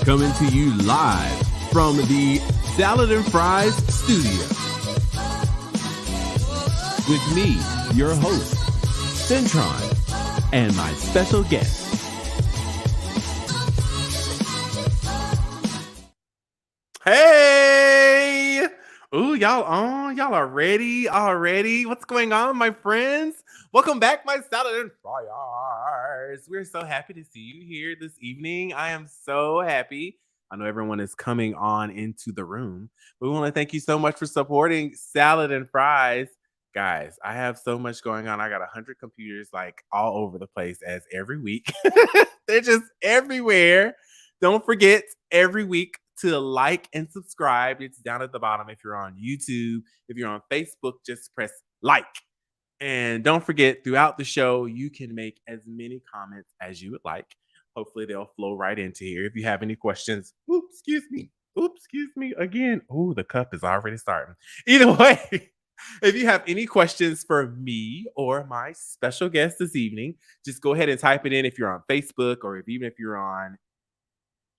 coming to you live from the Salad and Fries studio. With me, your host, Cintron, and my special guest. Hey! Ooh, y'all on? Y'all are ready already? What's going on, my friends? Welcome back, my Salad and Fryers. We're so happy to see you here this evening. I am so happy. I know everyone is coming on into the room, but we want to thank you so much for supporting Salad and Fries. Guys, I have so much going on. I got 100 computers like all over the place as every week. They're just everywhere. Don't forget every week to like and subscribe. It's down at the bottom if you're on YouTube. If you're on Facebook, just press like. And don't forget, throughout the show, you can make as many comments as you would like. Hopefully, they'll flow right into here. If you have any questions, excuse me again. Oh, the cup is already starting. Either way, if you have any questions for me or my special guest this evening, just go ahead and type it in if you're on Facebook or even if you're on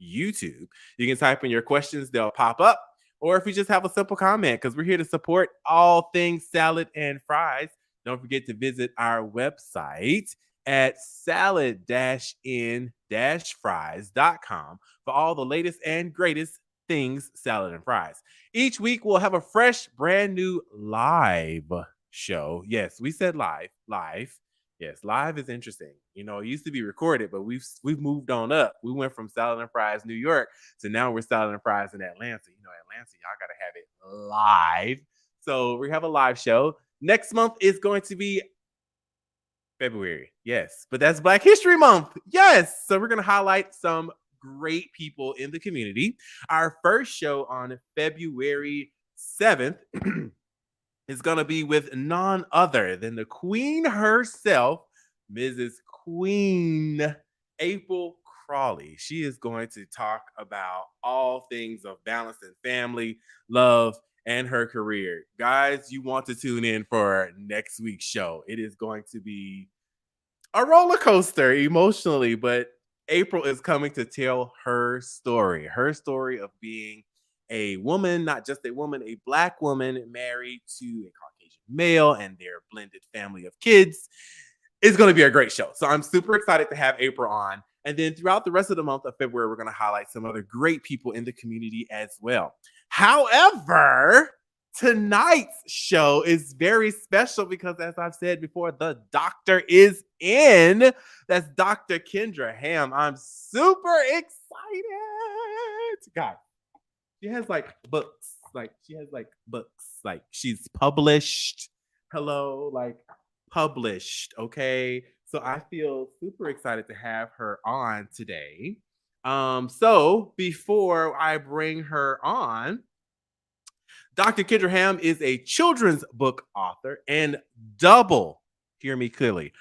YouTube. You can type in your questions, they'll pop up. Or if you just have a simple comment, because we're here to support all things salad and fries. Don't forget to visit our website at salad-in-fries.com for all the latest and greatest things salad and fries. Each week we'll have a fresh, brand new live show. Yes, we said live. Yes, live is interesting. You know, it used to be recorded, but we've moved on up. We went from Salad and Fries New York to now we're Salad and Fries in Atlanta. You know, Atlanta, y'all got to have it live. So we have a live show. Next month is going to be February. Yes, but that's Black History Month. Yes. So we're going to highlight some great people in the community. Our first show on February 7th is going to be with none other than the queen herself, Mrs. Queen April Crawley. She is going to talk about all things of balance and family, love, and her career. Guys, you want to tune in for next week's show. It is going to be a roller coaster emotionally, but April is coming to tell her story of being a woman, not just a woman, a Black woman married to a Caucasian male and their blended family of kids. It's going to be a great show. So I'm super excited to have April on. And then throughout the rest of the month of February, we're going to highlight some other great people in the community as well. However, tonight's show is very special because, as I've said before, the doctor is in. That's Dr. Kendra Ham. I'm super excited. God. She has books. She's published. Hello, published. Okay. So I feel super excited to have her on today. So before I bring her on, Dr. Kendra Ham is a children's book author and hear me clearly,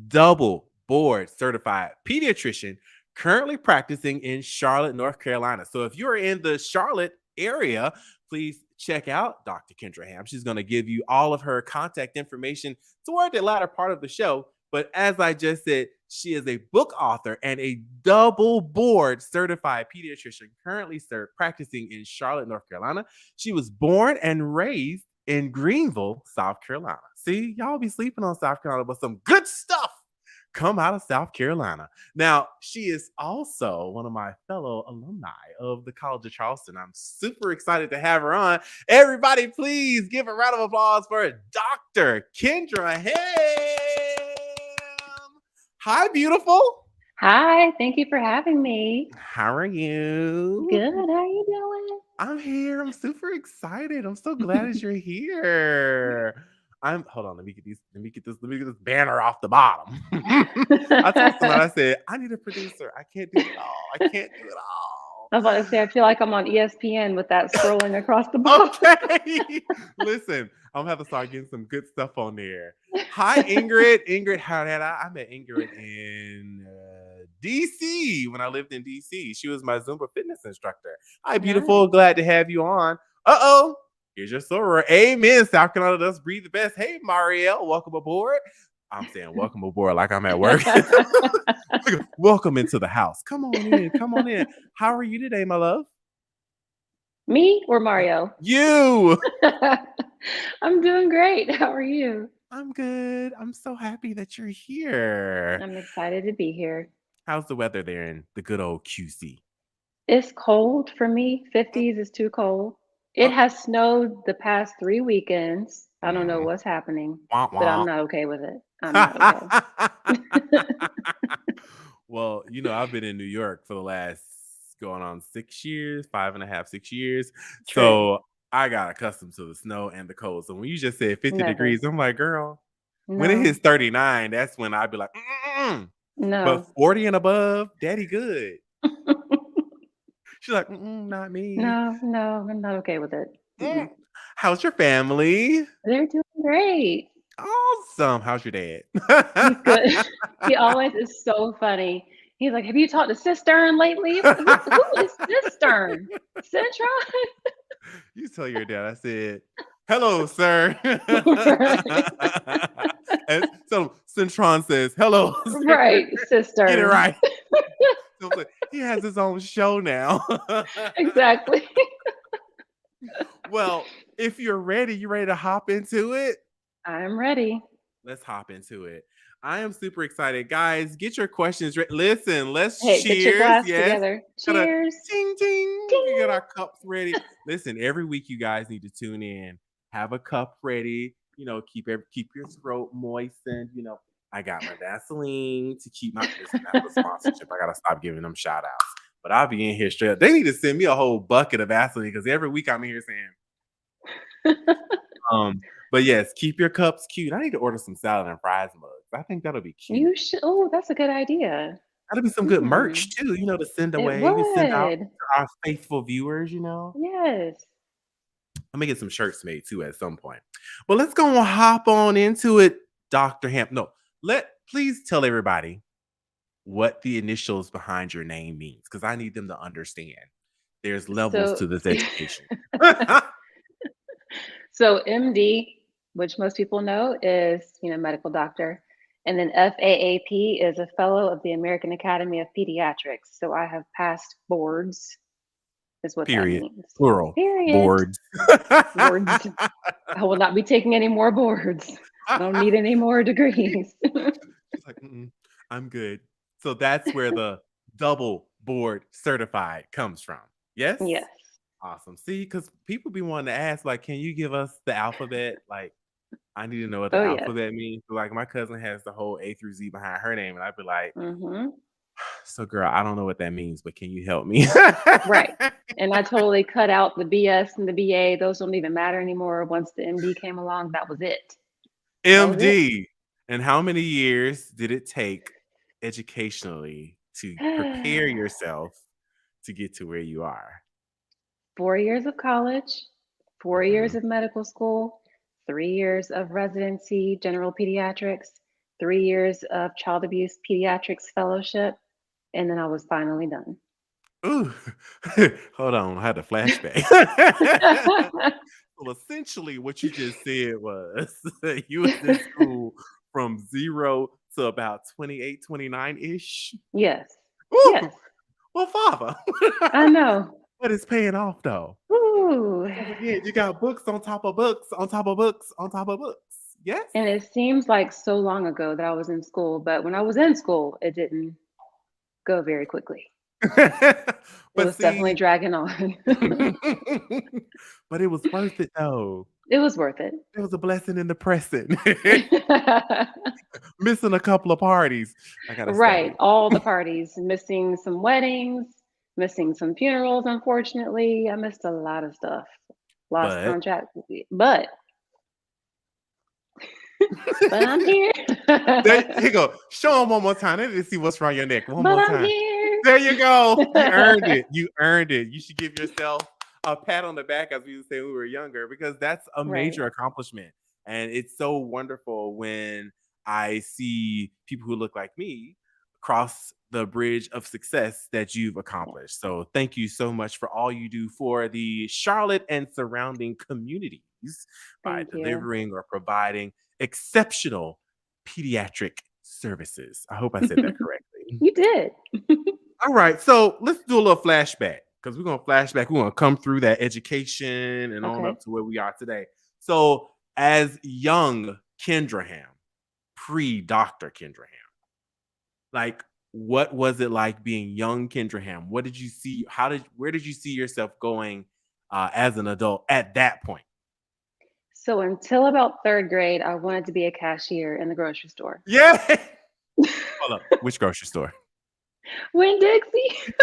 double board certified pediatrician currently practicing in Charlotte, North Carolina. So if you're in the Charlotte area, please check out Dr. Kendra Ham. She's going to give you all of her contact information toward the latter part of the show. But as I just said, she is a book author and a double board certified pediatrician currently practicing in Charlotte, North Carolina. She was born and raised in Greenville, South Carolina. See, y'all be sleeping on South Carolina, but some good stuff come out of South Carolina. Now, she is also one of my fellow alumni of the College of Charleston. I'm super excited to have her on. Everybody, please give a round of applause for Dr. Kendra Ham. Hi, beautiful. Hi, thank you for having me. How are you? Good. How are you doing? I'm here. I'm super excited. I'm so glad that you're here. Hold on, let me get this banner off the bottom. I told someone, I said, I need a producer. I can't do it all. I was about to say, I feel like I'm on ESPN with that scrolling across the bottom. Okay. Listen, I'm gonna have to start getting some good stuff on there. Hi, Ingrid. I met Ingrid in DC when I lived in DC. She was my Zumba fitness instructor. Hi, beautiful. Nice. Glad to have you on. Here's your soror. Amen. South Carolina does breathe the best. Hey, Marielle, welcome aboard. I'm saying welcome aboard like I'm at work. Welcome into the house. Come on in. Come on in. How are you today, my love? Me or Mario? You. I'm doing great. How are you? I'm good. I'm so happy that you're here. I'm excited to be here. How's the weather there in the good old QC? It's cold for me. 50s is too cold. It Oh, has snowed the past 3 weekends. I don't know mm, what's happening, wah, but I'm wah. not okay with it. I'm not okay. Well, I've been in New York for the last going on 6 years, 5.5, 6 years. True. So I got accustomed to the snow and the cold. So when you just said 50 Never. degrees, I'm like, girl, when it No. hits 39, that's when I'd be like, mm-mm. But No. 40 and above, daddy good. She's like, not me. No, I'm not okay with it. Mm. Mm-mm. How's your family? They're doing great. Awesome. How's your dad? He's good. He always is so funny. He's like, "Have you talked to Cistern lately?" It's like, who is Cistern? Cintron? You tell your dad, I said, hello, sir. Right. And so Cintron says, hello, sir. Right, Get it Cistern. right. So he has his own show now. Exactly. Well, if you're ready, you ready to hop into it? I'm ready. Let's hop into it. I am super excited. Guys, get your questions ready. Listen, let's Hey, get your cheers. glass Yes. together. Gotta Cheers. ting ting. Ting. We get our cups ready. Listen, every week you guys need to tune in. Have a cup ready. Keep your throat moistened. I got my Vaseline to keep my listen, that's a sponsorship. I gotta stop giving them shout outs. But I'll be in here straight up. They need to send me a whole bucket of Vaseline because every week I'm in here saying, but yes, keep your cups cute. I need to order some salad and fries mugs. I think that'll be cute. You should. Oh, that's a good idea. That'll be some good Hmm. merch too, to send It away. We send out would. to our faithful viewers. Yes. I'm gonna get some shirts made too at some point. Well, let's go and hop on into it, Dr. Ham. No, please tell everybody what the initials behind your name means, because I need them to understand. There's levels So, to this education. so MD, which most people know, is medical doctor, and then FAAP is a fellow of the American Academy of Pediatrics. So I have passed boards, is what that Period. means. Plural. Period. Boards. Boards. I will not be taking any more boards. I don't need any more degrees. She's like, I'm good. So that's where the double board certified comes from. Yes? Yes. Awesome. See, because people be wanting to ask, like, can you give us the alphabet? Like, I need to know what the Oh, yes. alphabet means. So, like, my cousin has the whole A through Z behind her name, and I'd be like, so girl, I don't know what that means, but can you help me? Right. And I totally cut out the BS and the BA. Those don't even matter anymore. Once the MD came along, that was it. MD. And how many years did it take educationally to prepare yourself to get to where you are? 4 years of college, 4 years of medical school, 3 years of residency, general pediatrics, 3 years of child abuse pediatrics fellowship, and then I was finally done. Ooh, hold on. I had a flashback. Well, essentially, what you just said was you was in school from 0 to about 28, 29-ish. Yes. Ooh, Yes. well, father. I know. But it's paying off, though. Ooh. Again, you got books on top of books, on top of books, on top of books. Yes? And it seems like so long ago that I was in school, but when I was in school, it didn't go very quickly. It But was definitely see, dragging on. but it was worth it, though. It was worth it. It was a blessing in the pressing. Missing a couple of parties. I gotta Right. study. All the parties, missing some weddings, missing some funerals, unfortunately. I missed a lot of stuff. Lost But contract. But I'm here. there you go. Show them one more time. They need to see what's around your neck. One But more I'm time. here. There you go. You earned it. You earned it. You should give yourself a pat on the back, as we would say when we were younger, because that's a Right. major accomplishment. And it's so wonderful when I see people who look like me cross the bridge of success that you've accomplished. So thank you so much for all you do for the Charlotte and surrounding communities by Thank you. delivering or providing exceptional pediatric services. I hope I said that correctly. You did. All right, so let's do a little flashback because we're gonna flashback. We're gonna come through that education and on Okay. up to where we are today. So, as young Kendra Ham, pre-Dr. Kendra Ham, like, what was it like being young Kendra Ham? What did you see? Where did you see yourself going as an adult at that point? So until about third grade, I wanted to be a cashier in the grocery store. Yeah. Hold up. Which grocery store? Winn-Dixie.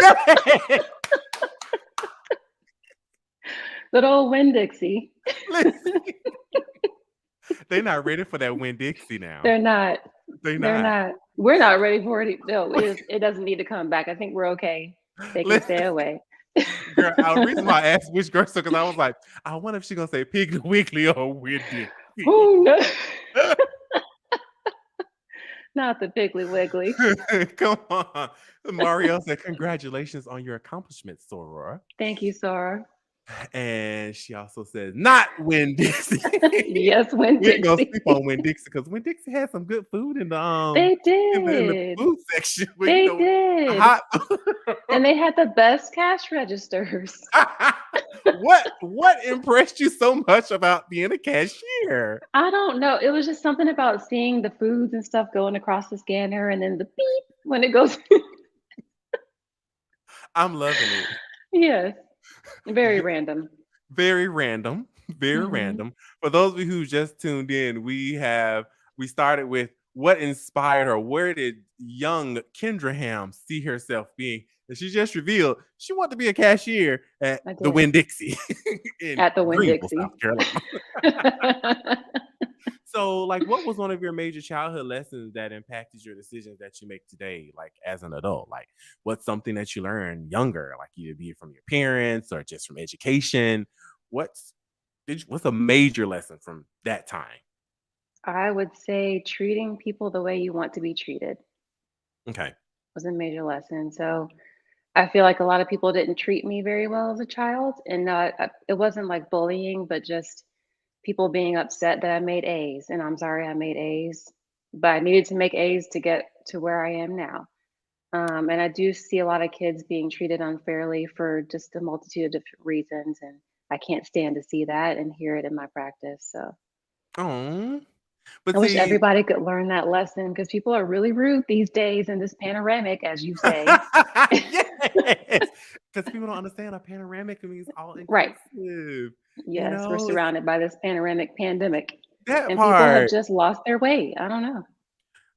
Good old Winn-Dixie. Listen, they're not ready for that Winn-Dixie now. They're not. They're They're not. not. We're not ready for it. No, it doesn't need to come back. I think we're okay. They can stay away. Girl, the reason why I asked which grocery store, because I was like, I wonder if she's gonna say Piggly Wiggly or Winn-Dixie. Oh no. Not the Piggly Wiggly. Come on. Mario said, congratulations on your accomplishments, Sorora. Thank you, Sora. And she also says, not Winn-Dixie. Yes, We ain't gonna Winn-Dixie. sleep on Winn-Dixie because Winn-Dixie had some good food in the They in the did. food section. Where, They you know, did. hot. And they had the best cash registers. What impressed you so much about being a cashier? I don't know. It was just something about seeing the foods and stuff going across the scanner and then the beep when it goes. I'm loving it. Yes. Very random. Very random. Very Mhm. random. For those of you who just tuned in, we started with what inspired her. Where did young Kendra Ham see herself being? And she just revealed she wanted to be a cashier at I the did. Winn-Dixie in At the Greenville, Winn-Dixie. South Carolina. So, like, what was one of your major childhood lessons that impacted your decisions that you make today, like as an adult? Like, what's something that you learned younger, like either be it from your parents or just from education? What's a major lesson from that time? I would say treating people the way you want to be treated Okay. was a major lesson. So I feel like a lot of people didn't treat me very well as a child, and it wasn't like bullying, but just people being upset that I made A's, and I'm sorry I made A's, but I needed to make A's to get to where I am now. And I do see a lot of kids being treated unfairly for just a multitude of different reasons, and I can't stand to see that and hear it in my practice. So Oh, I but wish see, everybody could learn that lesson because people are really rude these days in this panoramic, as you say. yes, because people don't understand a panoramic means all Right. inclusive. Yes, we're It's surrounded by this panoramic pandemic, that and people have part. just lost their way. I don't know.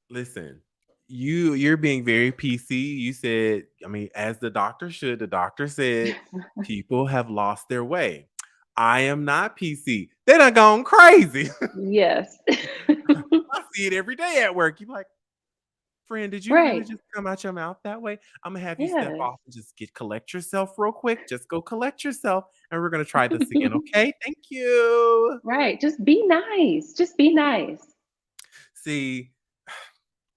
Listen, you're being very PC. You said, I mean, as the doctor should. The doctor said people have lost their way. I am not PC. They done gone crazy. Yes. I see it every day at work. You're like, friend, did you really Right. just come out your mouth that way? I'm gonna have you step Yes. off and just collect yourself real quick. Just go collect yourself, and we're gonna try this again. Okay? Thank you. Right. Just be nice. Just be nice. See,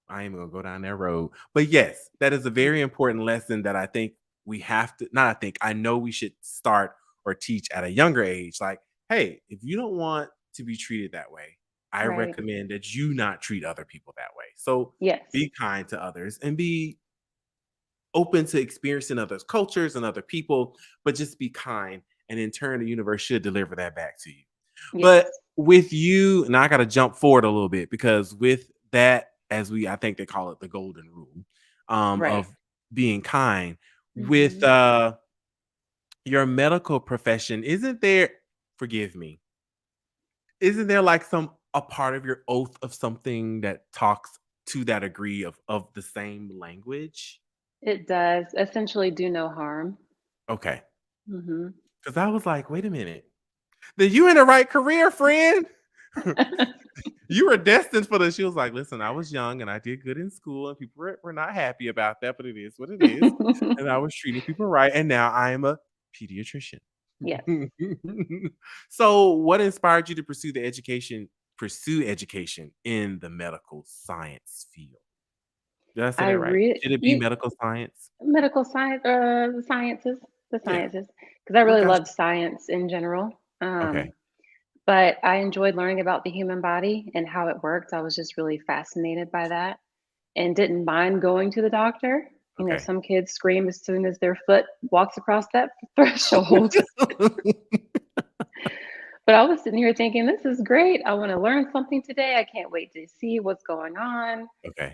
I ain't gonna go down that road. But yes, that is a very important lesson that I think we have to, not I think, I know we should start or teach at a younger age. Like, hey, if you don't want to be treated that way, I Right. recommend that you not treat other people that way. So Yes. be kind to others and be open to experiencing others' cultures and other people, but just be kind. And in turn, the universe should deliver that back to you. But Yes. with you, now I got to jump forward a little bit because with that, I think they call it the golden rule Right. of being kind. With Mhm. your medical profession, forgive me, isn't there like a part of your oath of something that talks to that degree of the same language? It does. Essentially do no harm. Okay. Mhm. Because I was like, wait a minute. Then you in the right career, friend. You were destined for this. She was like, listen, I was young and I did good in school, and people were not happy about that, but it is what it is. And I was treating people right. And now I am a pediatrician. Yes. So, what inspired you to pursue education in the medical science field? Did I say I that right? really Should it be medical science? medical science, the Yeah. sciences, because I really Okay. love science in general. Okay. but I enjoyed learning about the human body and how it worked. I was just really fascinated by that and didn't mind going to the doctor. You know, Okay. some kids scream as soon as their foot walks across that threshold. But I was sitting here thinking, this is great. I want to learn something today. I can't wait to see what's going on. Okay.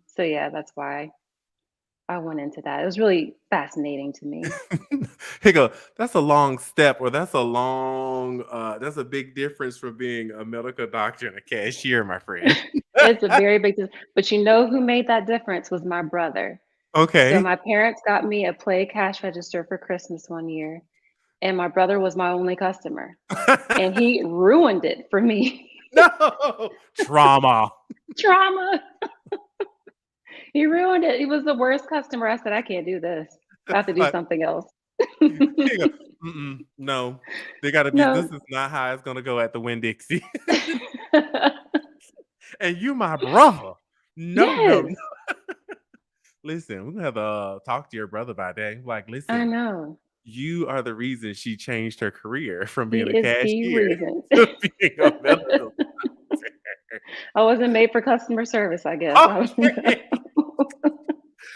So yeah, that's why I went into that. It was really fascinating to me. Here you go. That's a long step, or that's a big difference from being a medical doctor and a cashier, my friend. It's a very big but you know who made that difference was my brother. So Okay. my parents got me a play cash register for Christmas one year, and my brother was my only customer, and he ruined it for me. No trauma. Trauma. He ruined it. He was the worst customer. I said, I can't do this. I have to do Like, something else. here you go. No, they got to be. This No. is not how it's gonna go at the Winn Dixie. And you, my brother. No, no, Yes, no. Listen, we're gonna have to talk to your brother about that. Like, I listen, know. you are the reason she changed her career from He being a is the cashier reason. to being a medical doctor. I wasn't made for customer service, I guess. I was Okay.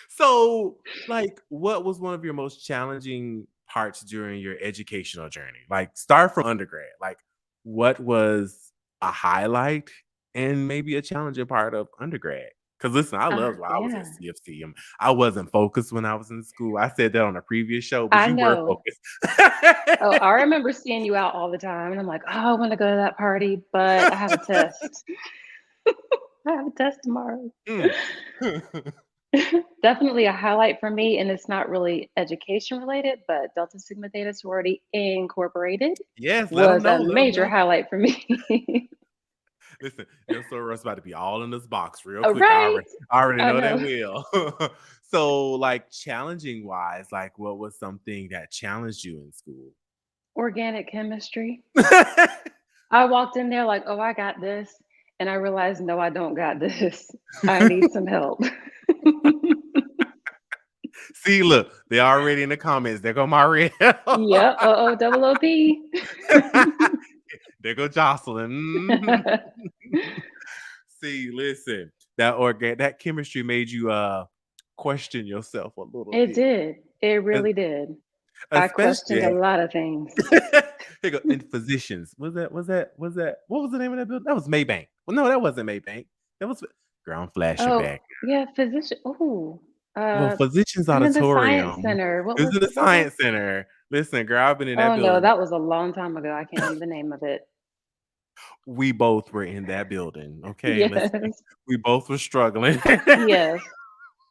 So, like, what was one of your most challenging parts during your educational journey? Like, start from undergrad. Like, what was a highlight and maybe a challenging part of undergrad? Because listen, I loved while I was at yeah. CFC. I wasn't focused when I was in school. I said that on a previous show, but I you were know. focused. Oh, I remember seeing you out all the time, and I'm like, "Oh, I wanna go to that party, but I have a test. I have a test tomorrow." Mm. Definitely a highlight for me, and it's not really education related, but Delta Sigma Theta Sorority Incorporated Yes, let them was know. a Let them major know. highlight for me. Listen, your soror's about to be all in this box real Oh, quick. right. I already I know that know. will. So, like, challenging wise, like, what was something that challenged you in school? Organic chemistry. I walked in there like, "Oh, I got this," and I realized, "No, I don't got this. I need some help." See, look, they're already in the comments. There go Maria. Yep. Uh-oh, double OP. There go Jocelyn. Mhm. See, listen, that chemistry made you question yourself a little It bit. did. It Es- really did. I questioned a Especially lot of things. here you go. And physicians. What was the name of that building? That was Maybank. Well, no, that wasn't Maybank. That was Ground Flash your Oh, back. yeah, physician ooh, Well, Physicians I'm in the science Auditorium. center. It was in the What was Science Center. Listen, girl, I've been in that Oh, no, building. that was a long time ago. I can't remember the name of it. We both were in that building. Okay, listen. Yes. We both were struggling. Yes.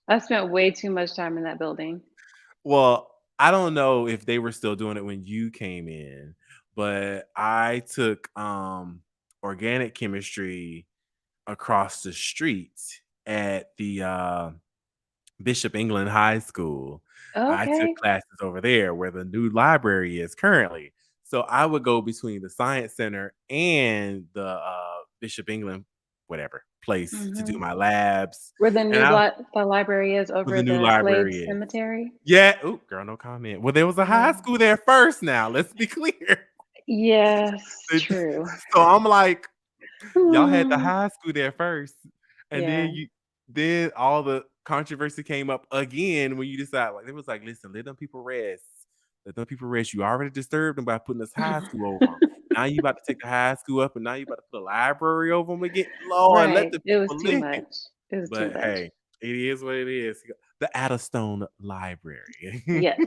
I spent way too much time in that building. Well, I don't know if they were still doing it when you came in, but I took organic chemistry across the street at the Bishop England High School. I took Okay. classes over there where the new library is currently. So I would go between the Science Center and the Bishop England, whatever place to do Mhm. my labs. Where the And new I the library is where over the new the Glade library is. Cemetery? Yeah. Ooh, girl, no comment. Well, there was a high Oh. school there first now. Let's be clear. Yes, true. So I'm like, y'all had the Hmm. high school there first, and Yeah. then all the controversy came up again when you decide, like, it was like, listen, let them people rest. Let them people rest. You already disturbed them by putting this high school over them. Now you about to take the high school up, and now you about to put a library over them again. Lord, let Right. the It was people too live. much. It was too But much. hey, it is what it is. The Addlestone Library. Yes.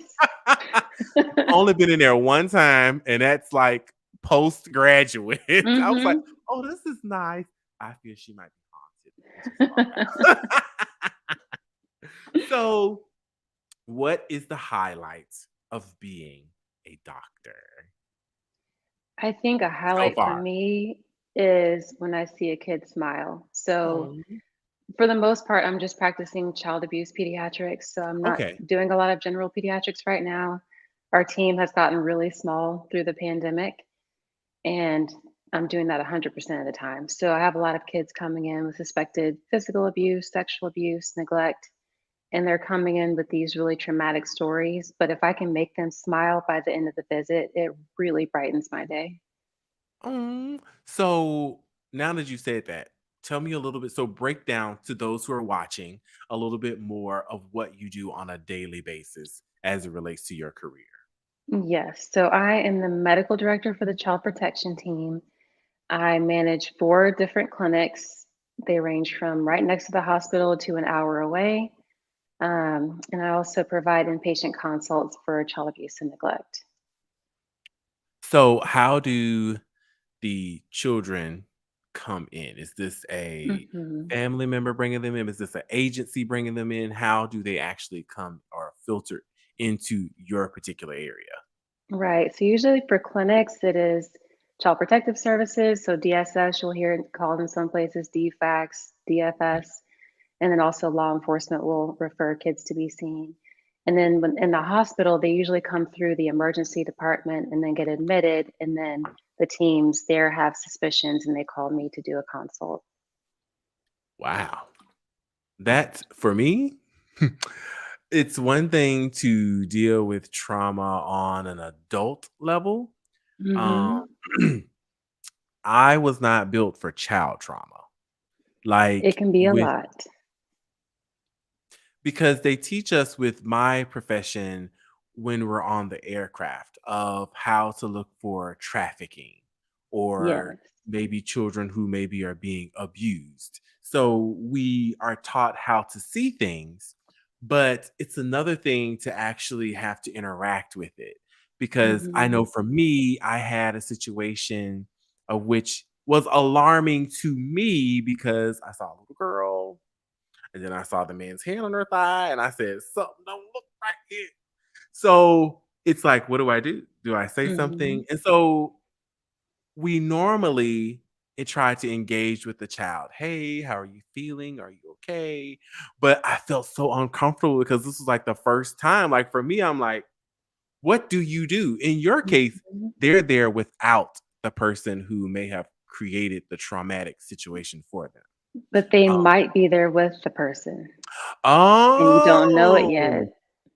Only been in there one time, and that's like postgraduate. I was like, Mhm. oh, this is nice. I feel she might be haunted. Let's just walk out. So, what is the highlight of being a doctor I think a so highlight for far? me is when I see a kid smile. So, Oh, for the most part, I'm just practicing child abuse pediatrics. So, I'm not okay. doing a lot of general pediatrics right now. Our team has gotten really small through the pandemic, and I'm doing that 100% of the time. So, I have a lot of kids coming in with suspected physical abuse, sexual abuse, neglect, and they're coming in with these really traumatic stories. But if I can make them smile by the end of the visit, it really brightens my day. So now that you said that, tell me a little bit. So break down to those who are watching a little bit more of what you do on a daily basis as it relates to your career. Yes. So I am the medical director for the child protection team. I manage 4 different clinics. They range from right next to the hospital to an hour away. And I also provide inpatient consults for child abuse and neglect. So how do the children come in? Is this a Mhm. family member bringing them in? Is this an agency bringing them in? How do they actually come or filter into your particular area? Right. So usually for clinics, it is Child Protective Services. So DSS, you'll hear it called in some places, DFACS, DFS, and then also law enforcement will refer kids to be seen. And then when in the hospital, they usually come through the emergency department and then get admitted. And then the teams there have suspicions and they call me to do a consult. Wow. That for me, it's one thing to deal with trauma on an adult level. Um, Hmm. I was not built for child trauma. It Like can be a with lot. because they teach us with my profession when we're on the aircraft of how to look for trafficking or Yes. maybe children who maybe are being abused. So we are taught how to see things, but it's another thing to actually have to interact with it. Because I know Hmm. for me, I had a situation of which was alarming to me because I saw a little girl and then I saw the man's hand on her thigh, and I said, "Something don't look right here." So it's like, what do I do? Do I say Hmm. something? And so we normally try to engage with the child. Hey, how are you feeling? Are you okay? But I felt so uncomfortable because this was like the first time. Like for me, I'm like, what do you do? In your case, Hmm. they're there without the person who may have created the traumatic situation for them. But they Um, might be there with the person and you don't know it oh, yet.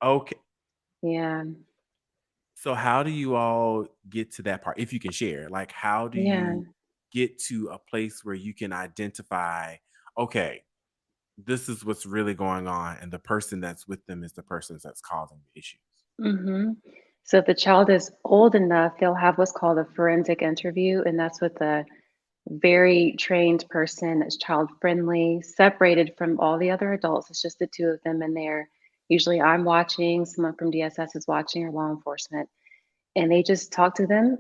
okay. Yeah. So how do you all get to that part? If you can share, like how do Yeah. you get to a place where you can identify, okay, this is what's really going on, and the person that's with them is the person that's causing the issues. Hmm. So if the child is old enough, they'll have what's called a forensic interview, and that's with a very trained person that's child friendly, separated from all the other adults. It's just the two of them in there. Usually I'm watching, someone from DSS is watching, or law enforcement, and they just talk to them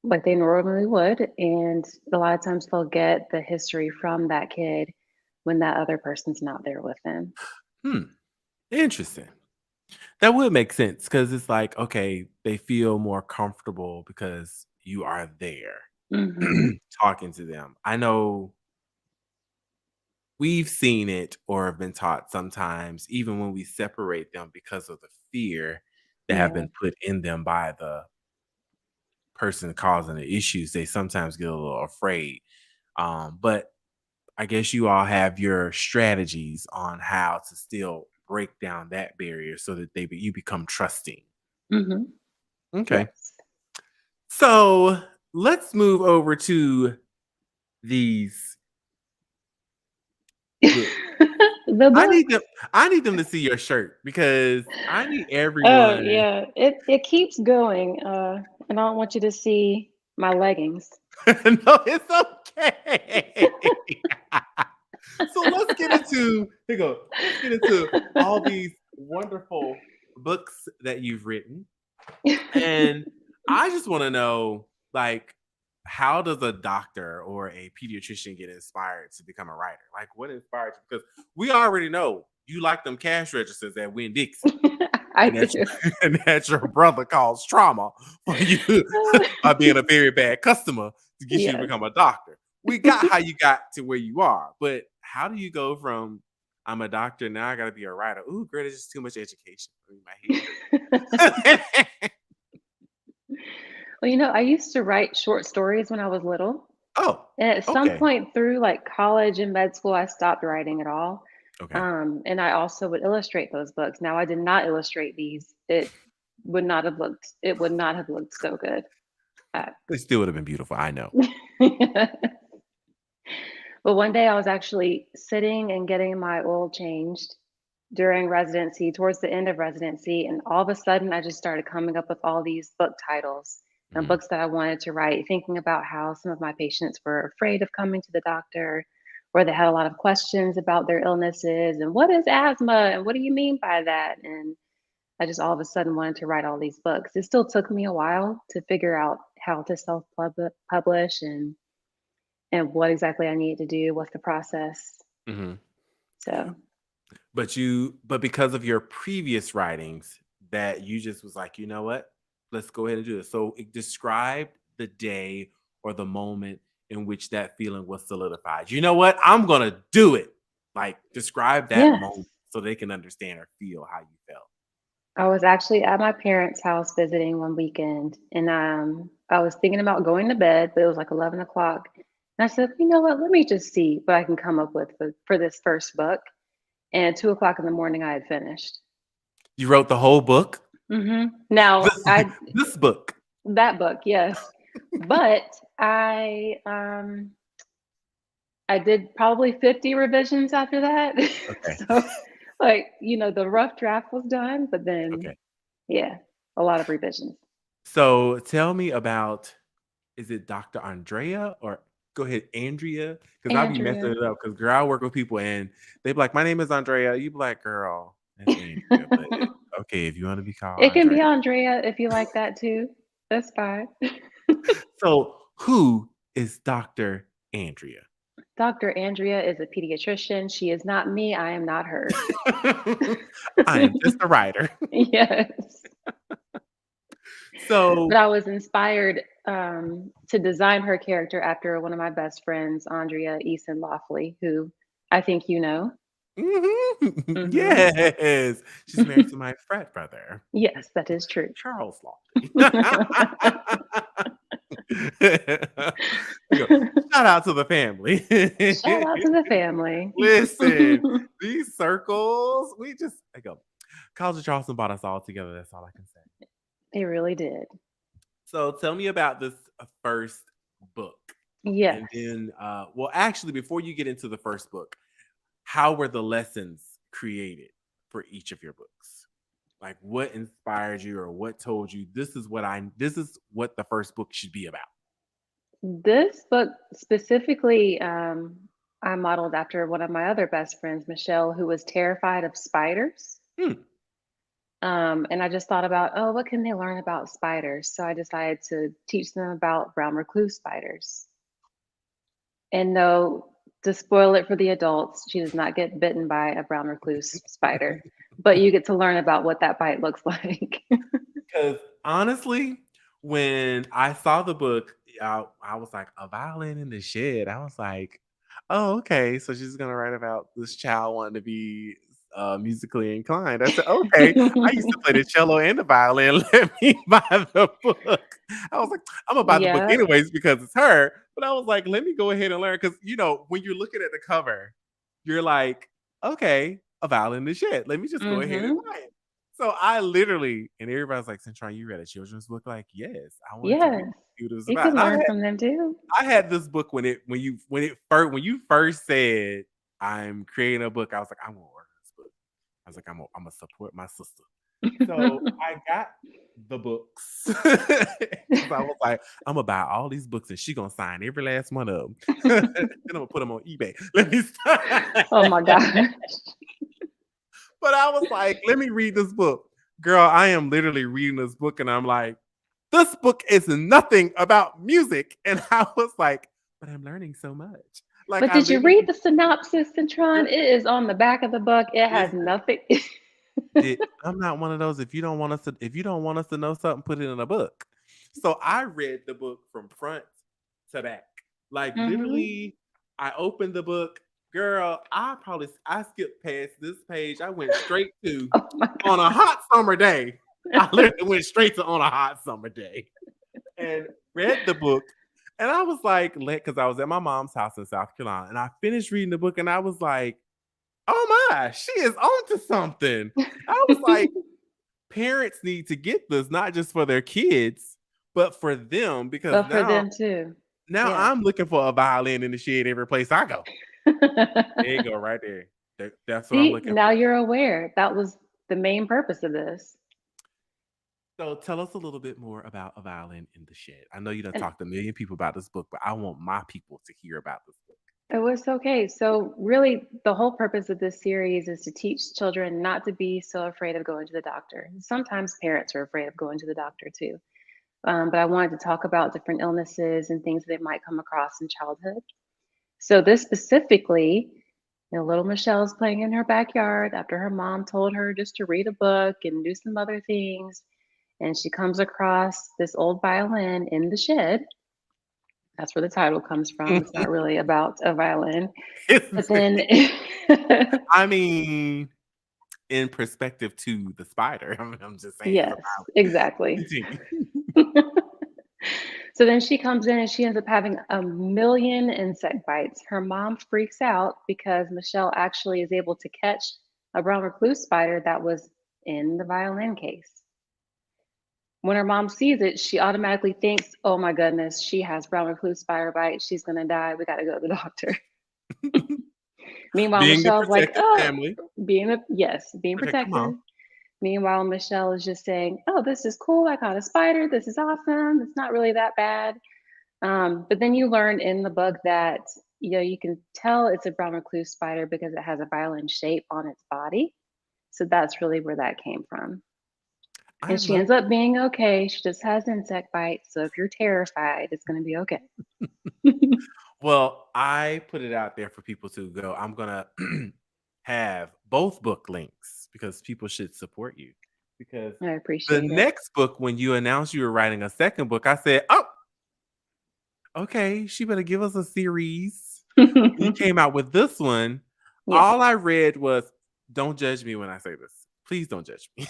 like they normally would. And a lot of times they'll get the history from that kid when that other person's not there with them. Hmm. Interesting. That would make sense because it's like, okay, they feel more comfortable because you are there Hmm. talking to them. I know we've seen it or have been taught sometimes, even when we separate them because of the fear that have Yeah. been put in them by the person causing the issues, they sometimes get a little afraid. But I guess you all have your strategies on how to still break down that barrier so that you become trusting. Hmm. Okay. Yes. So let's move over to these books. The I need them books. I need them to see your shirt because I need Oh everyone. yeah, it keeps going. And I don't want you to see my leggings. No, it's okay. So let's get into here you go. Let's get into all these wonderful books that you've written. And I just want to know, like, how does a doctor or a pediatrician get inspired to become a writer? Like, what inspired you? Because we already know you like them cash registers at Winn Dixie, I and that's do. and that your brother caused trauma for you by being a very bad customer to get you to Yes. become a doctor. We got how you got to where you are, but how do you go from I'm a doctor now I got to be a writer? Ooh, girl, it's just too much education in my head. Well, I used to write short stories when I was little. Oh, And at some okay. point through like college and med school, I stopped writing at all. Okay. And I also would illustrate those books. Now I did not illustrate these. It would not have looked so good. It still would have been beautiful. I know. But one day I was actually sitting and getting my oil changed during residency, towards the end of residency, and all of a sudden I just started coming up with all these book titles and Mhm. books that I wanted to write, thinking about how some of my patients were afraid of coming to the doctor, or they had a lot of questions about their illnesses and what is asthma and what do you mean by that? And I just all of a sudden wanted to write all these books. It still took me a while to figure out how to self publish and what exactly I needed to do, what's the process. Mhm. So But because of your previous writings, that you just was like, you know what? Let's go ahead and do it. So describe the day or the moment in which that feeling was solidified. You know what? I'm gonna do it. Like describe that yes, moment so they can understand or feel how you felt. I was actually at my parents' house visiting one weekend, and I was thinking about going to bed, but it was like 11 o'clock. And I said, you know what? Let me just see what I can come up with for this first book. And at 2 o'clock in the morning, I had finished. You wrote the whole book? Now, This, this book. that book, yes, but I did probably 50 revisions after that. Okay. So, like, the rough draft was done, but then, Okay. yeah, a lot of revisions. So tell me about, is it Dr. Andrea or go ahead, Andrea? Because I'll be messing Andrea. it up. Because girl, I work with people and they be like, "My name is Andrea." You be like, "Girl, that's Andrea." But okay, if you want to be called It can be Andrea. Andrea if you like that too. That's fine. So who is Dr. Andrea? Dr. Andrea is a pediatrician. She is not me. I am not her. I am just a writer. Yes. But So I was inspired to design her character after one of my best friends, Andrea Eason Lawfully, who I think you know. mhm, Hmm. yes, she's married to my frat brother, Yes, that is true. Charles Lofty. We go, shout out to the family. Shout out to the family. Listen, these circles, I go, College of Charleston brought us all together. That's all I can say. It really did. So tell me about this first book. And Yes. then, well, actually, before you get into the first book, how were the lessons created for each of your books? Like what inspired you or what told you this is what the first book should be about? This book specifically, I modeled after one of my other best friends, Michelle, who was terrified of spiders. Hmm. And I just thought about, oh, what can they learn about spiders? So I decided to teach them about brown recluse spiders. And no, to spoil it for the adults, she does not get bitten by a brown recluse spider, but you get to learn about what that bite looks like. Because honestly, when I saw the book, I was like, a violin in the shed. I was like, oh, okay. So she's gonna write about this child wanting to be musically inclined. I said, okay. I used to play the cello and the violin. Let me buy the book. I was like, I'm gonna buy the book Yeah. anyways because it's her. But I was like, let me go ahead and learn because when you're looking at the cover, you're like, okay, a violin in the shed. Let me just go ahead and Hmm. buy it. So I literally, and everybody's like, Cintron, you read a children's book? Like, yes, I wanted to read Yes. what it was You about. can And learn from them too. I had this book when you first said I'm creating a book. I was like, I'm gonna order this book. I was like, I'm gonna support my sister. So I got the books because I was like, I'm gonna buy all these books and she gonna sign every last one of them. Then I'm gonna put them on eBay. Let me start. Oh my gosh. But I was like, let me read this book. Girl, I am literally reading this book and I'm like, this book is nothing about music. And I was like, but I'm learning so much. Like But I did you read literally the synopsis, Cintron? It is on the back of the book. It has listen, nothing. I'm not one of those. If you don't want us to know something, put it in a book. So I read the book from front to back. Like Hmm. literally, I opened the book. Girl, I skipped past this page. I went straight to Oh my on a hot summer day. I literally went straight to on a hot summer day and read the book. And I was like, because I was at my mom's house in South Carolina, and I finished reading the book, and I was like, oh my, she is onto something. I was like, parents need to get this, not just for their kids, but for them, because But for them too. now Yeah. I'm looking for a violin in the shed every place I go. There you go, right there. That's what I'm See, looking now for. you're aware. That was the main purpose of this. So tell us a little bit more about A Violin in the Shed. I know you done And talked to a million people about this book, but I want my people to hear about this book. it was okay. So, really, the whole purpose of this series is to teach children not to be so afraid of going to the doctor. Sometimes parents are afraid of going to the doctor too. But I wanted to talk about different illnesses and things that they might come across in childhood. So, this specifically, little Michelle's playing in her backyard after her mom told her just to read a book and do some other things. And she comes across this old violin in the shed. That's where the title comes from. It's not really about a violin. But then I mean, in perspective to the spider, I'm just saying it's a yes, exactly. violin. So then she comes in and she ends up having a million insect bites. Her mom freaks out because Michelle actually is able to catch a brown recluse spider that was in the violin case. When her mom sees it, she automatically thinks, oh my goodness, she has brown recluse spider bite. She's going to die. We got to go to the doctor. Meanwhile, Being the Michelle's like, protective oh, family. being Protect your protective. mom. Meanwhile, Michelle is just saying, oh, this is cool. I caught a spider. This is awesome. It's not really that bad. But then you learn in the book that, you can tell it's a brown recluse spider because it has a violin shape on its body. So that's really where that came from. I And she love ends up being okay. She just has insect bites. So if you're terrified, it's going to be okay. Well, I put it out there for people to go. I'm gonna have both book links because people should support you. Because I the appreciate it. next book, when you announced you were writing a second book, I said, "Oh, okay, she better give us a series." You came out with this one. Yeah. All I read was, "Don't judge me when I say this. Please don't judge me."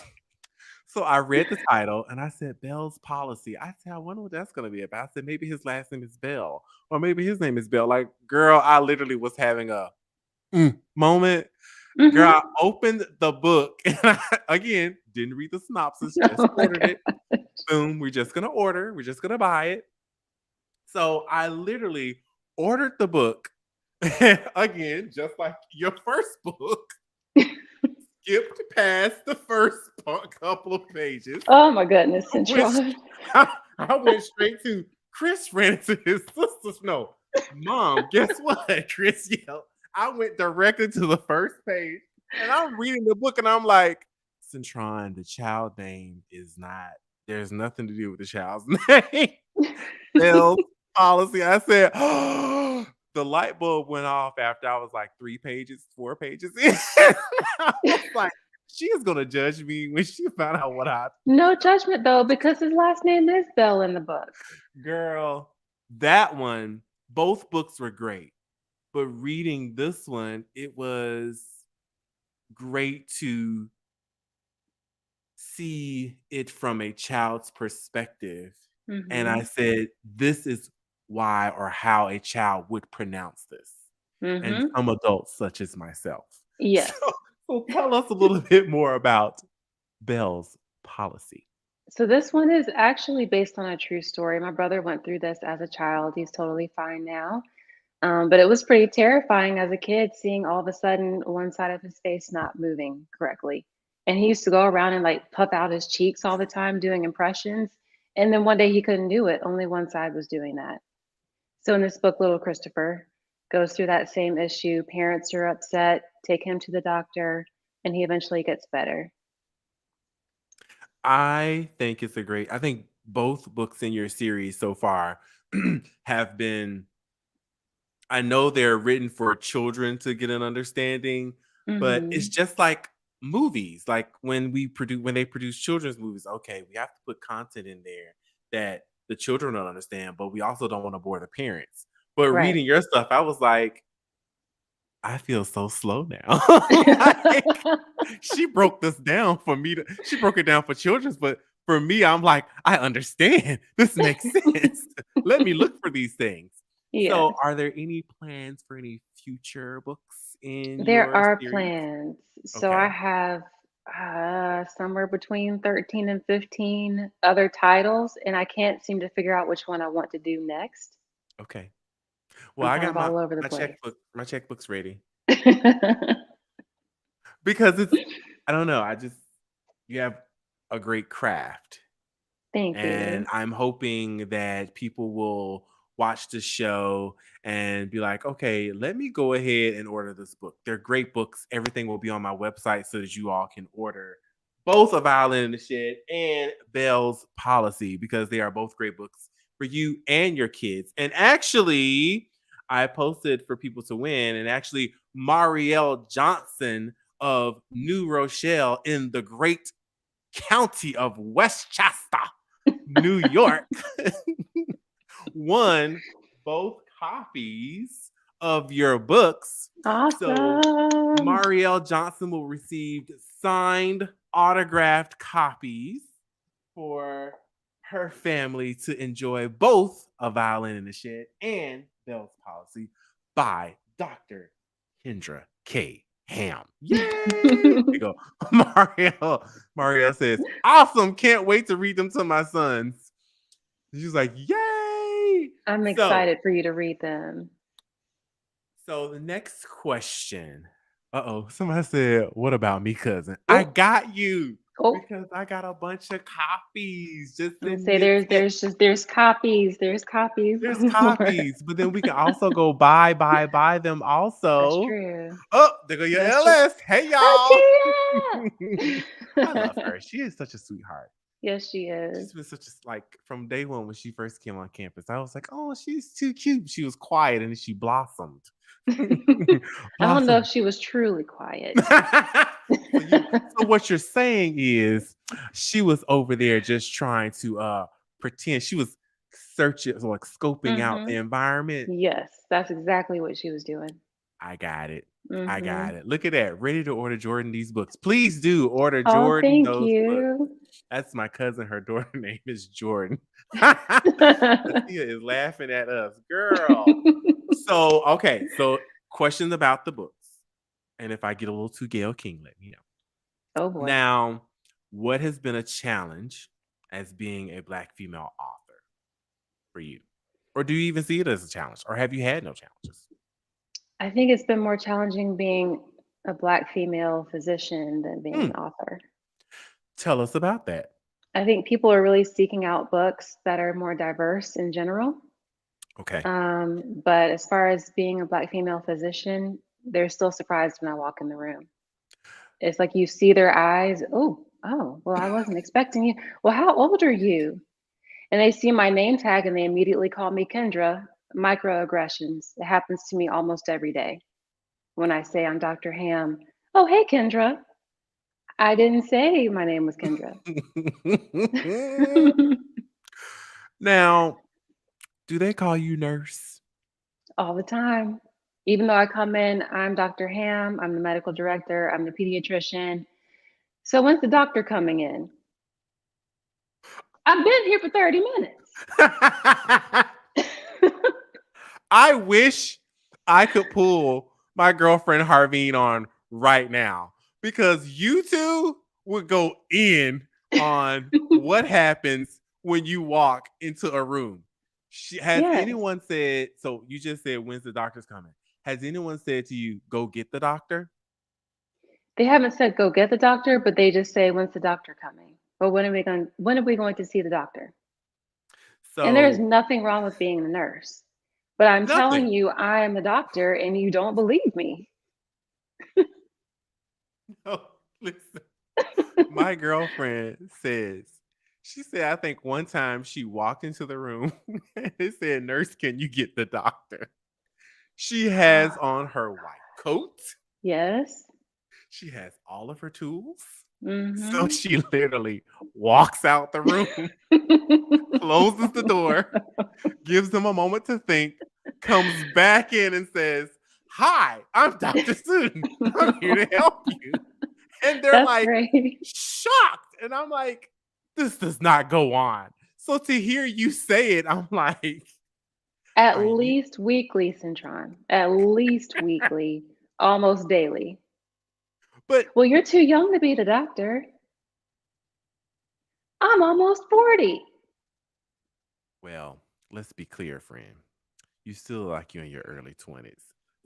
So I read the title and I said, Bell's Policy. I said, I wonder what that's going to be about. I said, maybe his last name is Bell, or maybe his name is Bell. Like, girl, I literally was having a moment. Girl, Hmm. I opened the book and again, didn't read the synopsis, just Oh my ordered God. it. Boom, we're just going to order. We're just going to buy it. So I literally ordered the book again, just like your first book, skipped past the first couple of pages. Oh my goodness, went, Cintron. I went straight to Chris ran into his sister's. No, Mom, guess what? Chris yelled. I went directly to the first page and I'm reading the book and I'm like, Cintron, the child name is not, there's nothing to do with the child's name. Bell's Policy. I said, oh, the light bulb went off after I was like 4 pages in. I was like, she is going to judge me when she found out what I No judgment though, because his last name is Bell in the book. Girl, that one, both books were great. But reading this one, it was great to see it from a child's perspective. And I Hmm. said, this is why or how a child would pronounce this. And Hmm. some adults, such as myself. Yes. So tell us a little bit more about Bell's Policy. So this one is actually based on a true story. My brother went through this as a child. He's totally fine now. But it was pretty terrifying as a kid seeing all of a sudden one side of his face not moving correctly. And he used to go around and like puff out his cheeks all the time doing impressions. And then one day he couldn't do it. Only one side was doing that. So in this book, little Christopher goes through that same issue. Parents are upset, take him to the doctor, and he eventually gets better. I think I think both books in your series so far have been, I know they're written for children to get an understanding, but it's Hmm. just like movies. Like when they produce children's movies, okay, we have to put content in there that the children don't understand, but we also don't want to bore the parents. But Right. reading your stuff, I was like, I feel so slow now. Like, she broke this down for me she broke it down for children's, but for me, I'm like, I understand. This makes sense. Let me look for these things. So, Yes. are there any plans for any future books in There your are series? plans. So I Okay. have Somewhere between 13 and 15 other titles, and I can't seem to figure out which one I want to do next. Okay. Well, I'm I kind got of all over the my place. checkbook. My checkbook's ready because it's. I don't know. You have a great craft. Thank And you. I'm hoping that people will watch the show and be like, okay, let me go ahead and order this book. They're great books. Everything will be on my website so that you all can order both A Violin in the Shed and Bell's Policy because they are both great books for you and your kids. And actually, I posted for people to win, and actually, Marielle Johnson of New Rochelle in the great county of Westchester, New York, won both copies of your books. So Awesome. Marielle Johnson will receive signed, autographed copies for her family to enjoy both A Violin in the Shed and Bell's Policy by Dr. Kendra K. Ham. Yay! There you go. Mario says, awesome. Can't wait to read them to my sons. She's like, yay! I'm So, excited for you to read them. so the next question. Somebody said, what about me, cousin? I Oh, got you oh. because I got a bunch of copies just I'm gonna in say this. there's copies. There's copies. There's galore. copies, but then we can also go buy them That's also. true. Oh, there go your That's true. LS. Hey, y'all. Oh, I love her. She is such a sweetheart. yes, she is. She's been such a like from day one when she first came on campus. I was like, oh, she's too cute. She was quiet and then she blossomed. I don't know if Blossomed. she was truly quiet. So what you're saying is she was over there just trying to pretend she was searching, like scoping out the Hmm. environment. Yes, that's exactly what she was doing. I got it. I got Hmm. it. Look at that. Ready to order Jordan these books. Please do order Oh, Jordan thank those books. you. That's my cousin. Her daughter name is Jordan. Cynthia is laughing at us. Girl. So, okay. So, questions about the books. And if I get a little too Gail King, let me know. Oh boy. Now, what has been a challenge as being a Black female author for you? Or do you even see it as a challenge? Or have you had no challenges? I think it's been more challenging being a Black female physician than being Hmm. an author. Tell us about that. I think people are really seeking out books that are more diverse in general. Okay. But as far as being a Black female physician, they're still surprised when I walk in the room. It's like you see their eyes. Well, I wasn't expecting you. Well, how old are you? And they see my name tag and they immediately call me Kendra. Microaggressions. It happens to me almost every day. When I say I'm Dr. Ham, oh, hey, Kendra. I didn't say my name was Kendra. Now, do they call you nurse? All the time. Even though I come in, I'm Dr. Ham, I'm the medical director, I'm the pediatrician. So when's the doctor coming in? I've been here for 30 minutes. I wish I could pull my girlfriend Harveen on right now because you two would go in on what happens when you walk into a room. Has Yes. anyone said, so you just said, when's the doctor's coming? Has anyone said to you, go get the doctor? They haven't said go get the doctor, but they just say when's the doctor coming? But when are we going to see the doctor? And there's So, nothing wrong with being a nurse. But I'm nothing. telling you I am a doctor and you don't believe me. No, listen. My girlfriend says, she said, I think one time she walked into the room and it said, nurse, can you get the doctor? She has on her white coat. Yes. She has all of her tools. So Mhm. she literally walks out the room, closes the door, gives them a moment to think, comes back in and says, hi, I'm Dr. Sutton. I'm here to help you. And they're That's like great. shocked. And I'm like, this does not go on. So to hear you say it, I'm like, At are you? least weekly, Cintron. At least weekly, almost daily. But Well, you're too young to be the doctor. I'm almost 40. well, let's be clear, friend. You still look like you're in your early 20s.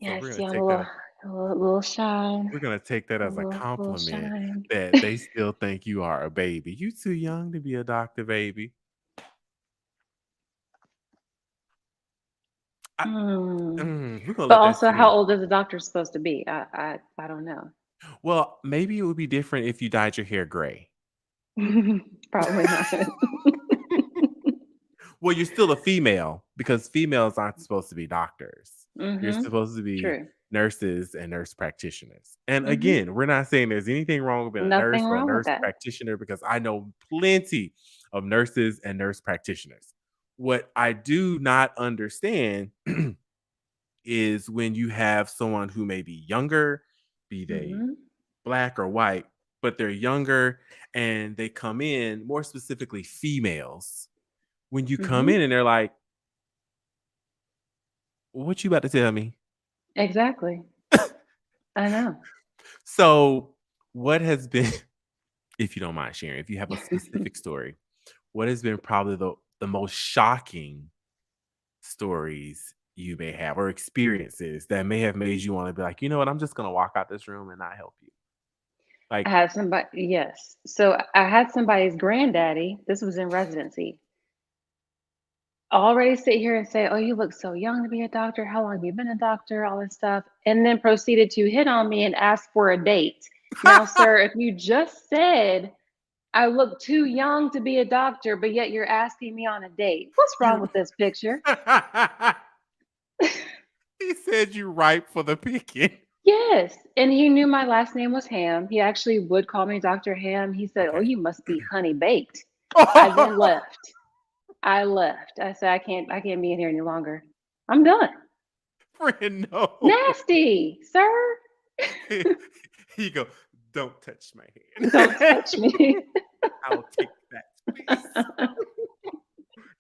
So we're Yes, gonna yeah, I'm take that. a little shine. We're gonna take that A as a little compliment shine. that they still think you are a baby. You too young to be a doctor, baby. I, Hmm. we're gonna But let that also, sit how in. old is a doctor supposed to be? I don't know. Well, maybe it would be different if you dyed your hair gray. Probably not. Well, you're still a female because females aren't supposed to be doctors. You're Mm-hmm. supposed to be True. nurses and nurse practitioners. And Mm-hmm. again, we're not saying there's anything wrong with being a nurse Nothing or a wrong with nurse that. practitioner because I know plenty of nurses and nurse practitioners. What I do not understand is when you have someone who may be younger, be they Mm-hmm. black or white, but they're younger and they come in, more specifically females. When you come Mm-hmm. in and they're like, what you about to tell me? Exactly. I know. So, what has been, if you don't mind sharing, if you have a specific story, what has been probably the most shocking stories you may have or experiences that may have made you want to be like, you know what, I'm just going to walk out this room and not help you? I Like, had somebody, yes. So I had somebody's granddaddy. This was in residency. Already sit here and say, "Oh, you look so young to be a doctor. How long have you been a doctor?" All this stuff. And then proceeded to hit on me and ask for a date. Now, sir, if you just said I look too young to be a doctor, but yet you're asking me on a date, what's wrong you, with this picture? he said you ripe for the picking. Yes. And he knew my last name was Ham. He actually would call me Dr. Ham. He said, "Oh, Okay. you must be honey baked." I then left. I left. I said, I can't be in here any longer. I'm done. Friend, no. Nasty, sir. He go, don't touch my hand. Don't touch me. I'll take that, please.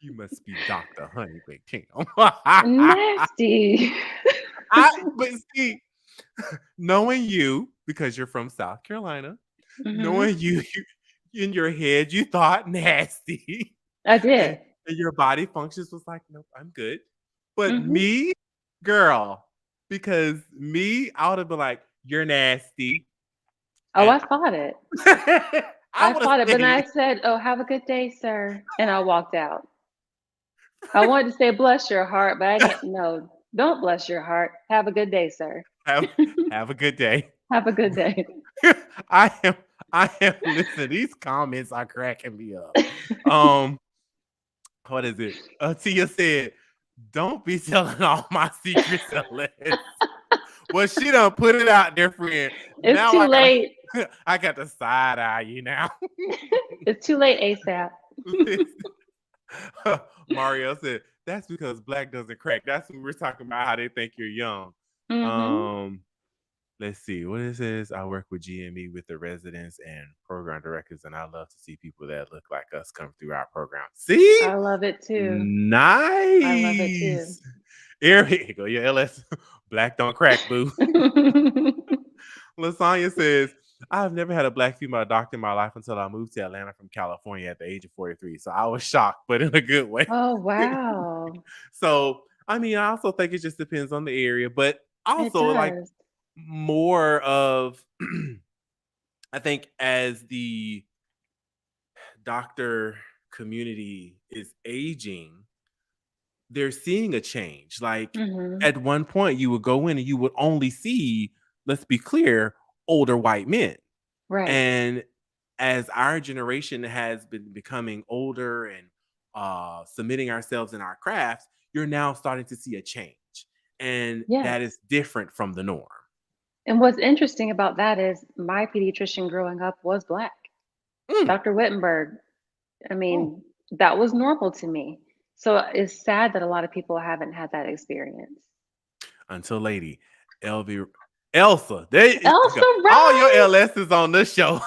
You must be Dr. Honeybake Ham. Nasty. But see, knowing you, because you're from South Carolina, Hmm. knowing you in your head, you thought nasty. I did. And your body functions was like, nope, I'm good. But Hmm. me, girl, because me, I would have been like, you're nasty. Oh, And I thought it. I I would have thought it, but then I stayed. said, "Oh, have a good day, sir," and I walked out. I wanted to say, "Bless your heart," but I didn't. No, don't bless your heart. Have a good day, sir. have, have a good day. Have a good day. I am listen, these comments are cracking me up. What is it? Tia said, don't be telling all my secrets unless. Well, she done put it out there, friend. It's Now too I gotta late. I got to side eye you now. It's too late, ASAP. Mario said, that's because black doesn't crack. That's when we're talking about how they think you're young. Hmm. Let's see what it says. I work with GME with the residents and program directors, and I love to see people that look like us come through our program. See? I love it too. I love it too. Nice. Here you go. Your LS. Black don't crack, boo. Lasagna says, I've never had a black female doctor in my life until I moved to Atlanta from California at the age of 43. So I was shocked, but in a good way. Oh, wow. So, I mean, I also think it just depends on the area, but It also like does. more of, I think as the doctor community is aging, they're seeing a change. Like Hmm. at one point, you would go in and you would only see, let's be clear, older white men. Right. And as our generation has been becoming older and submitting ourselves in our crafts, you're now starting to see a change. And that Yes. is different from the norm. And what's interesting about that is my pediatrician growing up was Black, Mm. Dr. Wittenberg. I Oh, mean, that was normal to me. So it's sad that a lot of people haven't had that experience. until lady, LV, Elsa, there you go. Elsa All your Rice! LSs on this show.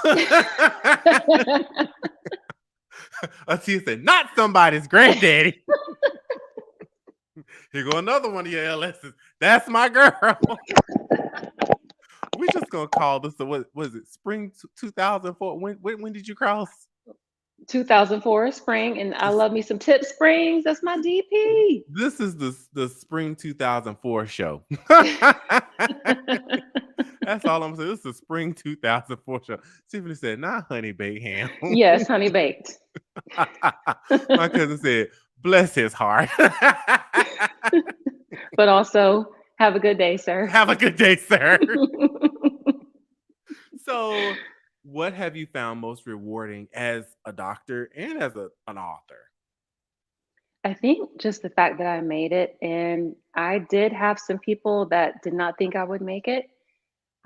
Atia said, not somebody's granddaddy. Here go another one of your LSs. That's my girl. We just just gonna call this the what was it? Spring 2004. When did you cross? 2004 spring, and I love me some Tip Springs. That's my DP. This is the spring 2004 show. That's all I'm saying. This is the spring 2004 show. Tiffany said, "Nah, honey baked ham." Yes, honey baked. My cousin said, "Bless his heart." But also, have a good day, sir. Have a good day, sir. So, what have you found most rewarding as a doctor and as an author? I think just the fact that I made it, and I did have some people that did not think I would make it.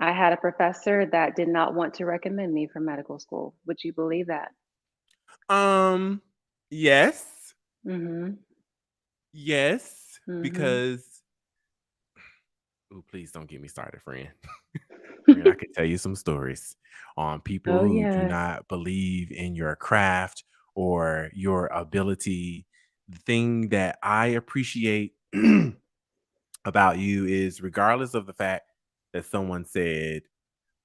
I had a professor that did not want to recommend me for medical school. Would you believe that? Yes. Mm-hmm. Yes, Mm-hmm. because please don't get me started, friend. Friend, I could tell you some stories on people Oh, who do yes. not believe in your craft or your ability. The thing that I appreciate about you is regardless of the fact that someone said,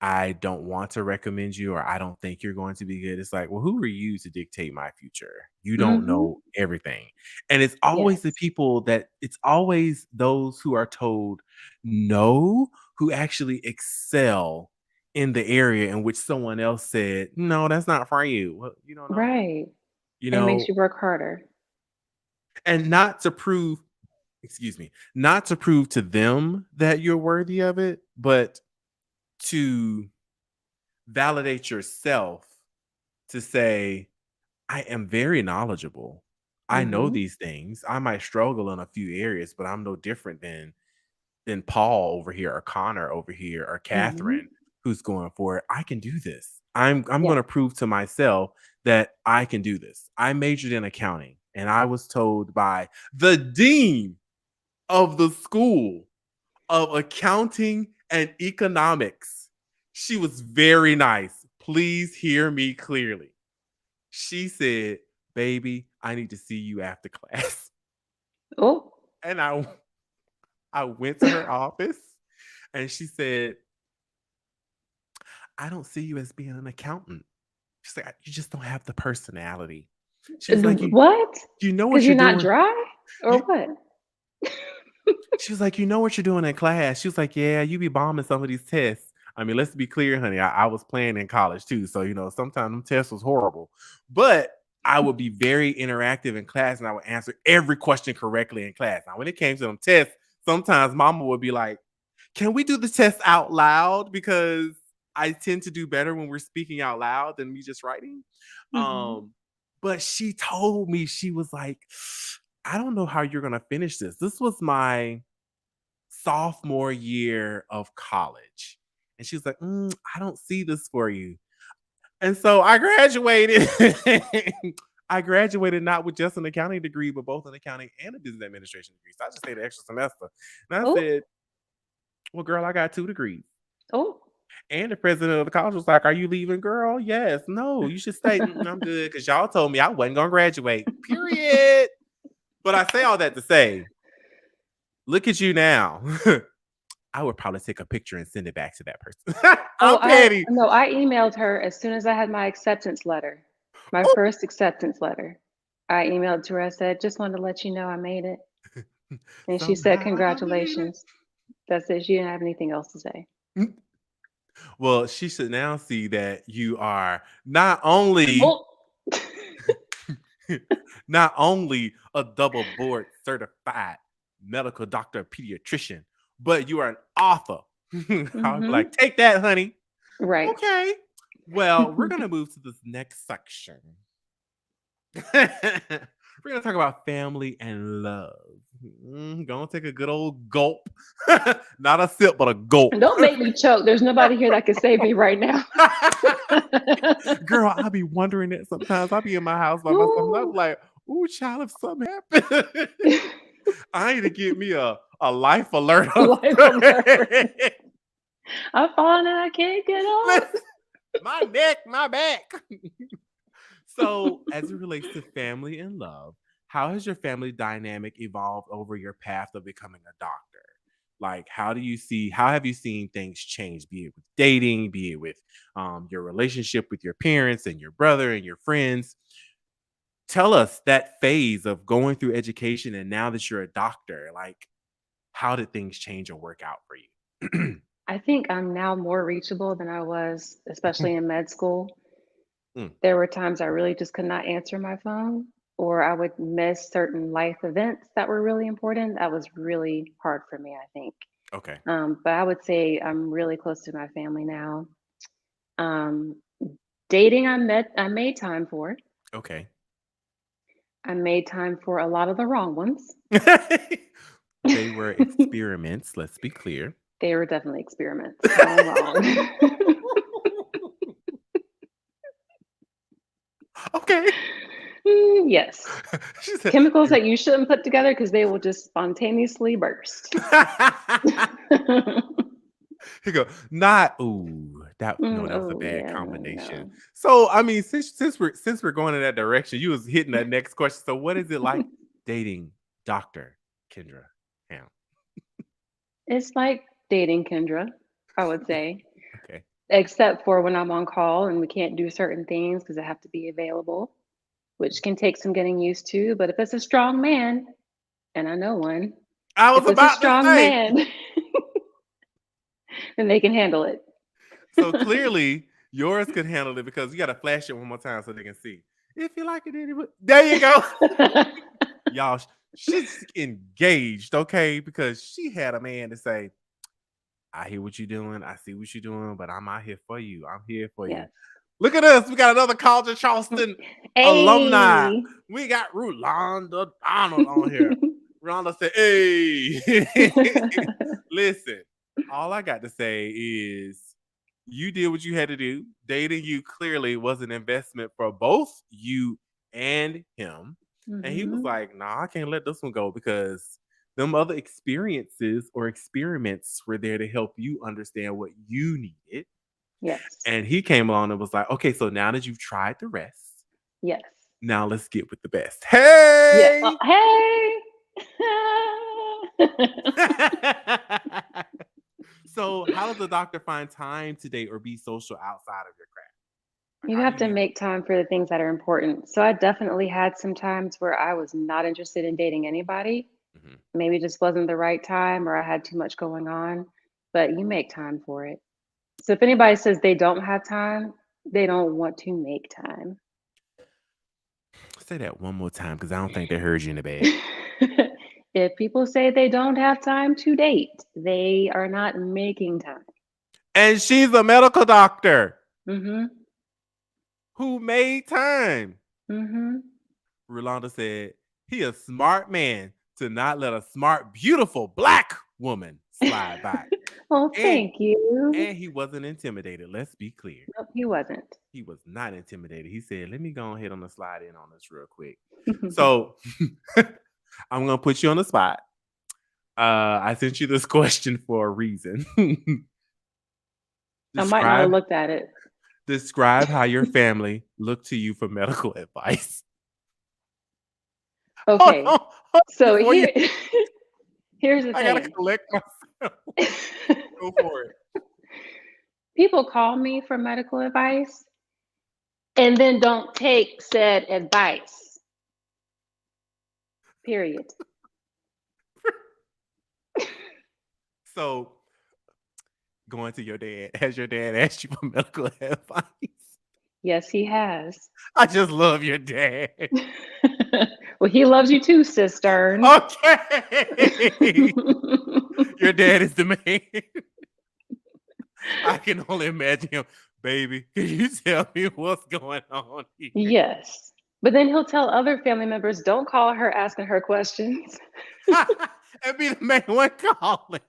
I don't want to recommend you or I don't think you're going to be good. It's like, well, who are you to dictate my future? You don't Mm-hmm. know everything. And it's always the Yes. people it's always those who are told no who actually excel in the area in which someone else said, no, that's not for you. Well, you don't know me. Right. You It makes know, you work harder. and not to prove, excuse me, not to prove to them that you're worthy of it, but to validate yourself to say, I am very knowledgeable. I know Mm-hmm. these things. I might struggle in a few areas, but I'm no different than Paul over here or Connor over here or Mm-hmm. Catherine who's going for it. I can do this. I'm going Yes. to prove to myself that I can do this. I majored in accounting and I was told by the dean of the school of accounting and economics. She was very nice. Please hear me clearly. She said, "Baby, I need to see you after class." Oh. And I went to her office and she said, "I don't see you as being an accountant." She's like, "You just don't have the personality." She was like, What? You know Because what you're you're not doing. dry, or You what? She was like, "You know what you're doing in class." She was like, "Yeah, you be bombing some of these tests." I mean, let's be clear, honey. I was playing in college too. So, sometimes them tests was horrible. But I would be very interactive in class and I would answer every question correctly in class. Now, when it came to them tests, sometimes mama would be like, can we do the test out loud? Because I tend to do better when we're speaking out loud than me just writing. Mm-hmm. But she told me, she was like, I don't know how you're going to finish this. This was my sophomore year of college. And she was like, I don't see this for you. And so I graduated. I graduated not with just an accounting degree, but both an accounting and a business administration degree. So I just stayed an extra semester. And I Oh. said, well, girl, I got 2 degrees. Oh. And the president of the college was like, are you leaving, girl? Yes. No, you should stay. I'm good. Because y'all told me I wasn't going to graduate. Period. But I say all that to say, look at you now. I would probably take a picture and send it back to that person. Oh, I'm petty. I emailed her as soon as I had my acceptance letter, my Oh. first acceptance letter. I emailed to her. I said, just wanted to let you know I made it. And she said, Somehow I made it. congratulations. That's it. She didn't have anything else to say. Well, she should now see that you are not only Oh. not only a double board certified medical doctor pediatrician, but you are an author. I'll be Mm-hmm. like, take that, honey. Right. Okay. Well, we're gonna move to this next section. We're gonna talk about family and love. Gonna take a good old gulp. Not a sip, but a gulp. Don't make me choke. There's nobody here that can save me right now. Girl, I be wondering that sometimes. I be in my house by myself and I'm Ooh. like, ooh, child, if something happens, I need to get me a life alert. Life alert. I'm falling and I can't get up. Listen, my neck, my back. So, as it relates to family and love, how has your family dynamic evolved over your path of becoming a doctor? Like, how have you seen things change, be it with dating, be it with your relationship with your parents and your brother and your friends? Tell us that phase of going through education and now that you're a doctor, like, how did things change or work out for you? I think I'm now more reachable than I was, especially in med school. Mm, There were times I really just could not answer my phone, or I would miss certain life events that were really important. That was really hard for me, I think. okay. But I would say I'm really close to my family now. Um, Dating, I made time for. Okay. I made time for a lot of the wrong ones. They were experiments, let's be clear. They were definitely experiments gone wrong. Okay. Yes. She said, Chemicals that you shouldn't put together because they will just spontaneously burst. he go, not ooh, that no, that was a Oh bad yeah, combination. no. So I mean, since we're going in that direction, you was hitting that next question. So what is it like dating Dr. Kendra Ham? It's like dating Kendra, I would say, Okay. except for when I'm on call and we can't do certain things because I have to be available, which can take some getting used to. But if it's a strong man, and I know one, I if was it's a about to strong say. man, then they can handle it. So clearly yours could handle it because you got to flash it one more time so they can see. If you like it, anyway. There you go. Y'all, she's engaged, okay? Because she had a man to say, I hear what you're doing. I see what you're doing, but I'm out here for you. I'm here for you. Yes. Look at us. We got another College of Charleston alumni. Hey. We got Rolanda Donald on here. Rolanda said, hey. Listen, all I got to say is you did what you had to do. Dating you clearly was an investment for both you and him. And he was Mhm. like, nah, I can't let this one go because them other experiences or experiments were there to help you understand what you needed. Yes. And he came along and was like, okay, so now that you've tried the rest, Yes. now let's get with the best. Yeah. Hey! Hey. So how does the doctor find time to date or be social outside of your craft? Like, You how do have you to handle make time for the things that are important. So I definitely had some times where I was not interested in dating anybody. it? Mhm. Maybe it just wasn't the right time or I had too much going on, but you make time for it. So if anybody says they don't have time, they don't want to make time. Say that one more time because I don't think they heard you in the bed. If people say they don't have time to date, they are not making time. And she's a medical doctor Mhm. who made time. Mhm. Rolanda said, he a smart man to not let a smart, beautiful black woman slide by. Well, And thank you. and he wasn't intimidated. Let's be clear. Nope, he wasn't. He was not intimidated. He said, let me go ahead on the slide in on this real quick. So I'm gonna put you on the spot. I sent you this question for a reason. I might not have describe looked at it. describe how your family looked to you for medical advice. Hold Okay, on, hold so before you here's the I gotta thing. collect myself. Go for it. People call me for medical advice and then don't take said advice. Period. So going to your dad, has your dad asked you for medical advice? Yes, he has. I just love your dad. Well, he loves you too, Cistern. Okay. Your dad is the man. I can only imagine him. Baby, can you tell me what's going on here? Yes. But then he'll tell other family members, don't call her asking her questions. And be the main one calling.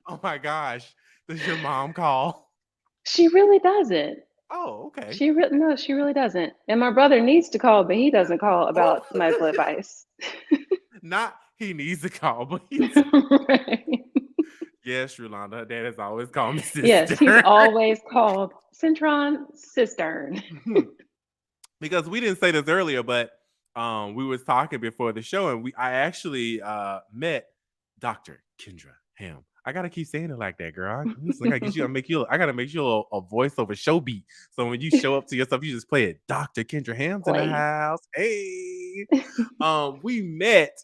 Oh my gosh. Does your mom call? She really doesn't. Oh, okay. No, she really doesn't. And my brother needs to call, but he doesn't call Oh. about medical advice. Not he needs to call, but Right. yes, Rolanda, her dad has always called me Yes, he's sister. always called Cintron Cistern. Because we didn't say this earlier, but we was talking before the show, and I actually met Dr. Kendra Ham. I gotta keep saying it like that, girl. I gotta get you. I gotta make you a voiceover show beat. So when you show up to yourself, you just play it. Dr. Kendra Ham's in the Please. house. Hey, we met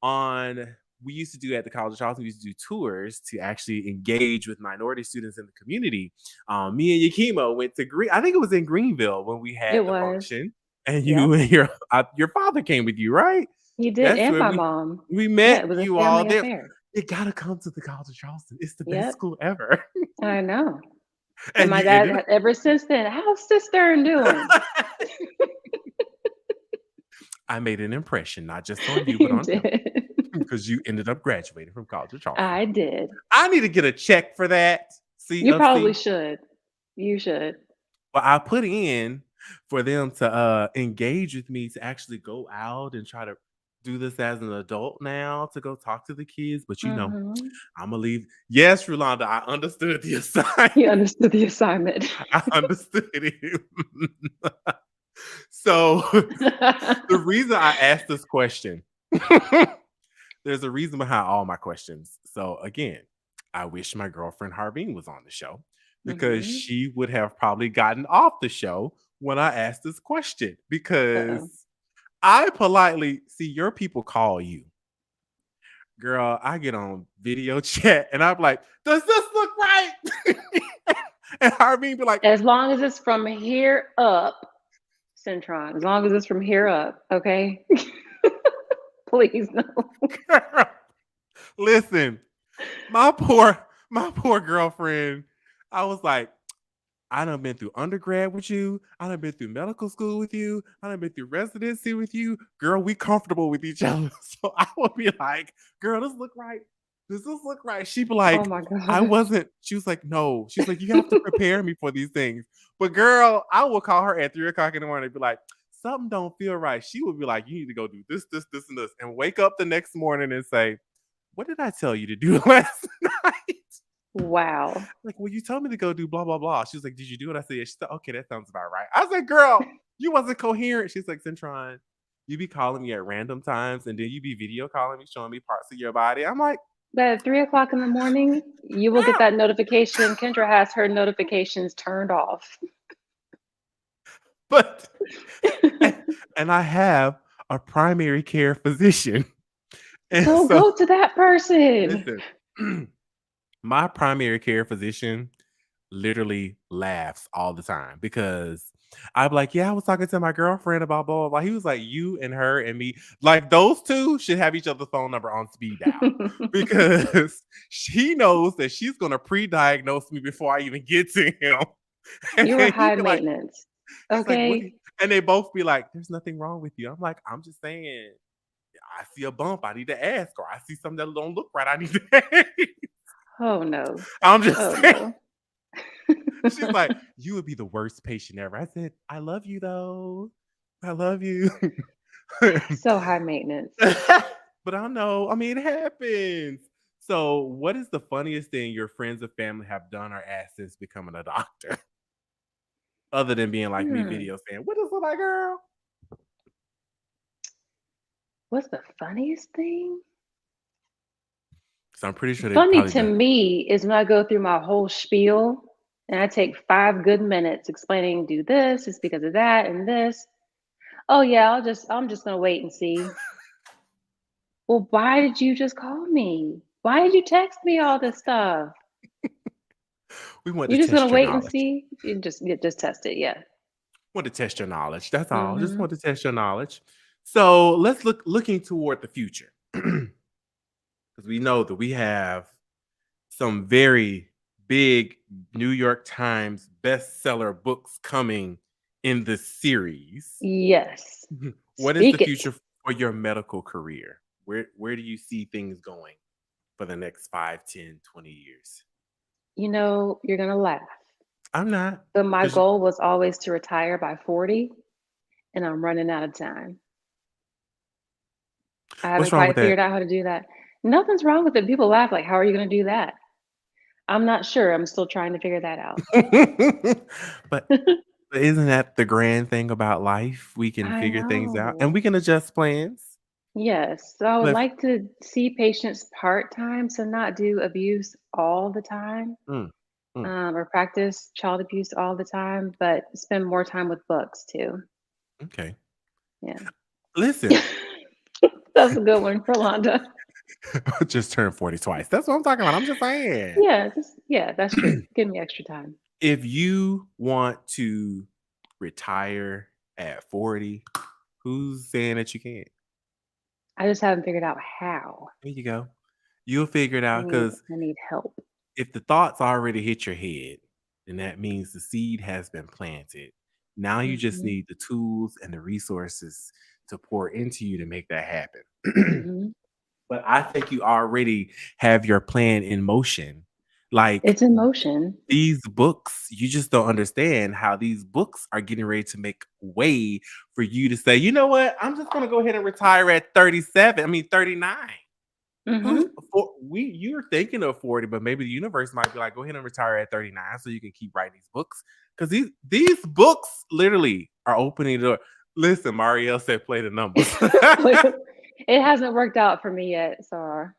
on. We used to do at the College of Charleston. We used to do tours to actually engage with minority students in the community. Me and Yakima went to I think it was in Greenville when we had It the was. function, and Yep. you and your father came with you, right? He did, That's and where my mom. we Yeah, met it was a you all family there. affair. You gotta come to the College of Charleston. It's the best Yep. school ever. I know. And And my you dad, ended up. ever since then, how's sister doing? I made an impression, not just on you, but You on him, did. because you ended up graduating from College of Charleston. I did. I need to get a check for that. You probably CFC. should. You should. But I put in for them to engage with me to actually go out and try to do this as an adult now to go talk to the kids. But Mhm. I'm gonna leave. Yes, Rolanda, I understood the assignment. He understood the assignment. I understood it. So the reason I asked this question, there's a reason behind all my questions. So again, I wish my girlfriend Harveen was on the show because Mhm. she would have probably gotten off the show when I asked this question, Uh-oh. because I politely see your people call you. Girl, I get on video chat and I'm like, does this look right? And Harveen be like, As long as it's from here up, Cintron. As long as it's from here up, okay? Please no. girl, listen, my poor girlfriend. I was like, I done been through undergrad with you. I done been through medical school with you. I done been through residency with you. Girl, we comfortable with each other. So I would be like, girl, this look right. Does this look right? She'd be Oh like, my I gosh. wasn't. She was like, no. She's like, you have to prepare me for these things. But girl, I will call her at 3 o'clock in the morning and be like, something don't feel right. She would be like, you need to go do this, this, this, and this. And wake up the next morning and say, what did I tell you to do last night? Wow. Like, well, you told me to go do blah, blah, blah. She was like, did you do it? I said, yeah. She said, okay, that sounds about right. I said, girl, you wasn't coherent. She's like, Cintron, you be calling me at random times and then you be video calling me, showing me parts of your body. I'm like, But at 3 o'clock in the morning, you will get girl. that notification. Kendra has her notifications turned off. But, and I have a primary care physician. And So so, go to that person. listen, my primary care physician literally laughs all the time because I'm like, yeah, I was talking to my girlfriend about blah, blah, blah. He was like, you and her and me, like those two should have each other's phone number on speed dial because she knows that she's going to pre-diagnose me before I even get to him. You are And high he'd be like, maintenance. he's like, what? Okay. And they both be like, there's nothing wrong with you. I'm like, I'm just saying, I see a bump, I need to ask, or I see something that don't look right, I need to ask. Oh no. I'm just Oh saying. no. She's like, you would be the worst patient ever. I said, I love you though. I love you. So high maintenance. But I know, I mean, it happens. So, what is the funniest thing your friends or family have done or asked since becoming a doctor? Other than being like me video saying, what is it like, girl? What's the funniest thing? So I'm pretty sure they Funny probably to done. me is when I go through my whole spiel and I take 5 good minutes explaining, do this, it's because of that and this. Oh yeah, I'm just gonna wait and see. Well, why did you just call me? Why did you text me all this stuff? We want to You're just test gonna your wait and knowledge. see? You just test it, yeah. Want to test your knowledge. That's all. Just Mhm. want to test your knowledge. So let's looking toward the future. Because we know that we have some very big New York Times bestseller books coming in this series. Yes. What is the Speak it. future for your medical career? Where do you see things going for the next 5, 10, 20 years? You know, you're gonna laugh. I'm not. But my 'Cause you- goal was always to retire by 40, and I'm running out of time. I haven't what's wrong with quite figured out how to do that. Nothing's wrong with it. People laugh like, how are you gonna do that? I'm not sure. I'm still trying to figure that out. that? But isn't that the grand thing about life? We can I figure things out and know. we can adjust plans. Yes. So I would But like to see patients part-time, so not do abuse all the time, mm, mm, or practice child abuse all the time, but spend more time with books too. okay. Yeah. Listen, That's a good one for Londa. just turned 40 twice. That's what I'm talking about. I'm just saying. Yeah, that's true. Give me extra time. If you want to retire at 40, who's saying that you can't? I just haven't figured out how. There you go. You'll figure it I out need because I need help. if the thoughts already hit your head, then that means the seed has been planted. Now you just Mhm. need the tools and the resources to pour into you to make that happen. Mhm. But I think you already have your plan in motion. Like It's emotion. these books, you just don't understand how these books are getting ready to make way for you to say, you know what? I'm just going to go ahead and retire at 37. I mean, 39. Who's Mhm. for you're thinking of 40, but maybe the universe might be like, go ahead and retire at 39 so you can keep writing these books. Because these books literally are opening the door. Listen, Marielle said play the numbers. It hasn't worked out for me yet, Sarah.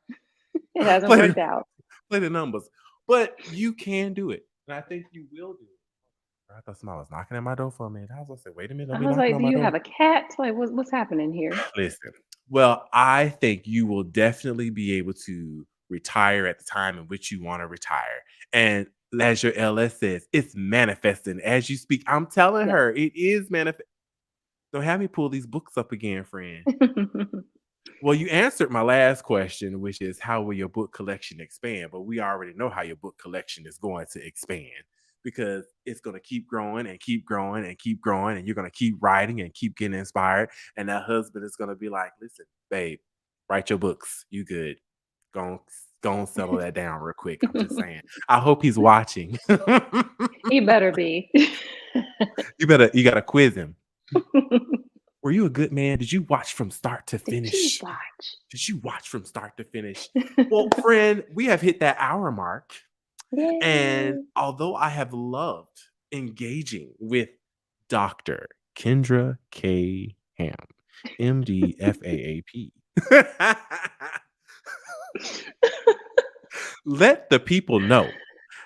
It hasn't play, the, worked out. play the numbers. But you can do it. And I think you will do it. I thought somebody was knocking at my door for a minute. I was gonna say, wait a minute, don't I be was knocking like, on "Do my you door. have a cat? Like, what's happening here?" Listen, well, I think you will definitely be able to retire at the time in which you want to retire. And as your LS says, it's manifesting as you speak. I'm telling Yeah. her it is manifest. Don't have me pull these books up again, friend. Well, you answered my last question, which is how will your book collection expand? But we already know how your book collection is going to expand because it's going to keep growing and keep growing and keep growing. And you're going to keep writing and keep getting inspired. And that husband is going to be like, listen, babe, write your books. You good. Go and settle that down real quick. I'm just saying. I hope he's watching. He better be. You gotta quiz him. Were you a good man? Did you watch from start to Did you finish? watch? Did you watch from start to finish? Well, friend, we have hit that hour mark. And Yay. although I have loved engaging with Dr. Kendra K. Ham, MD, FAAP, let the people know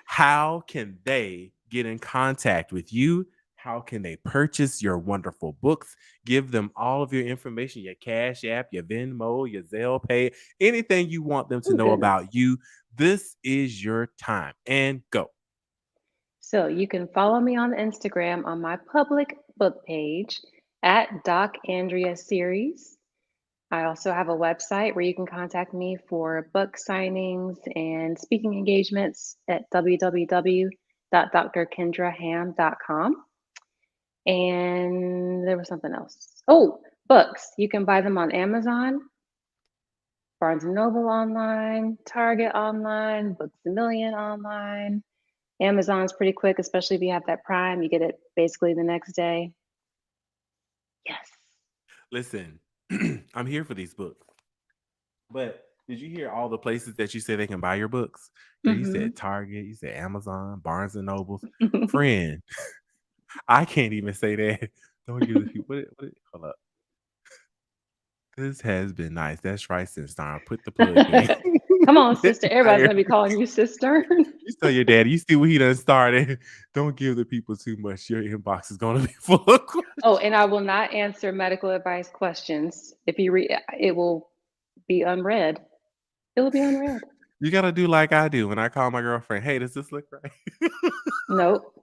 how can they get in contact with you? How can they purchase your wonderful books? Give them all of your information, your Cash App, your Venmo, your Zelle Pay, anything you want them to Oh, know goodness. about you. This is your time. And go. So you can follow me on Instagram on my public book page at Doc Andrea Series. I also have a website where you can contact me for book signings and speaking engagements at www.drkendraham.com. And there was something else. Oh, books. You can buy them on Amazon, Barnes and Noble online, Target online, Books a Million online. Amazon's pretty quick, especially if you have that Prime. You get it basically the next day. Yes. Listen, I'm here for these books. But did you hear all the places that you said they can buy your books? Girl, you Hmm. said Target, you said Amazon, Barnes and Nobles. Friend, I can't even say that. Don't give the people. Hold up. This has been nice. That's right, Cintron. Put the plug in. Come on, Get sister. Everybody's tired. gonna be calling you sister. You tell your daddy, you see what he done started. Don't give the people too much. Your inbox is going to be full of Oh, questions. and I will not answer medical advice questions. If you read, it will be unread. It will be unread. You got to do like I do when I call my girlfriend. Hey, does this look right? Nope.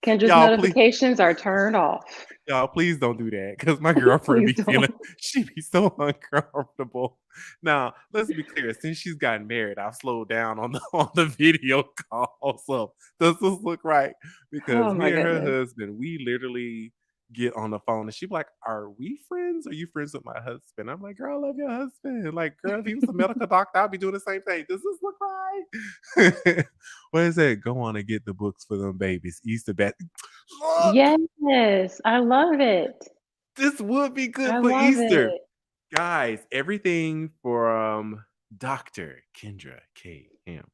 Kendra's Y'all, please. notifications are turned off. Y'all, please don't do that because my girlfriend Please be feeling, don't. she be so uncomfortable. Now, let's be clear. Since she's gotten married, I've slowed down on the video call. So, does this look right? Because Oh me my and her goodness. husband, we literally get on the phone and she be like, "Are we friends? Are you friends with my husband?" I'm like, "Girl, I love your husband. Like, girl, if he was a medical doctor, I'd be doing the same thing. Does this look right?" What is that? Go on and get the books for them babies. Easter bat. Look, Yes, I love it. this would be good I for love Easter. it. Guys, everything from Dr. Kendra K. Ham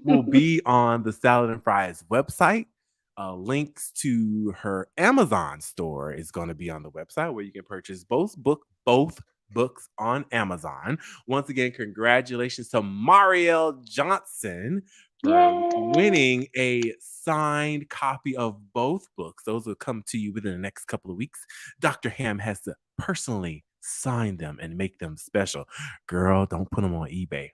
will be on the Salad and Fries website. Links to her Amazon store is going to be on the website where you can purchase both books on Amazon. Once again, congratulations to Marielle Johnson for Yay! winning a signed copy of both books. Those will come to you within the next couple of weeks. Dr. Ham has to personally sign them and make them special. Girl, don't put them on eBay.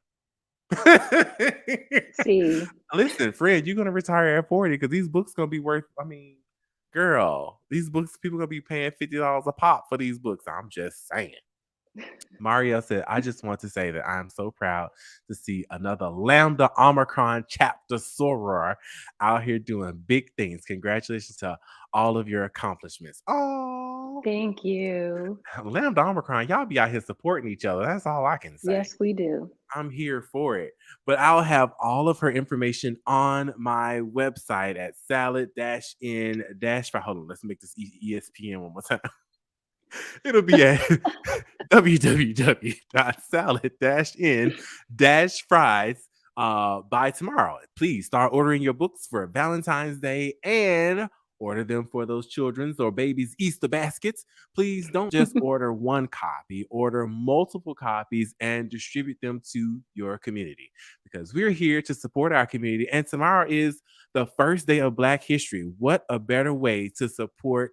See, Listen, friend, you're gonna retire at 40 because these books gonna be worth. I mean, girl, these books people gonna be paying $50 a pop for these books. I'm just saying. Mario said, I just want to say that I'm so proud to see another Lambda Omicron chapter soror out here doing big things. Congratulations to all of your accomplishments. Oh, thank you. Lambda Omicron, y'all be out here supporting each other. That's all I can say. Yes, we do. I'm here for it. But I'll have all of her information on my website at salad-in- hold on, let's make this ESPN one more time. It'll be at www.salad-in-fries by tomorrow. Please start ordering your books for Valentine's Day and order them for those children's or babies' Easter baskets. Please don't just order one copy, order multiple copies and distribute them to your community because we're here to support our community. And tomorrow is the first day of Black History. What a better way to support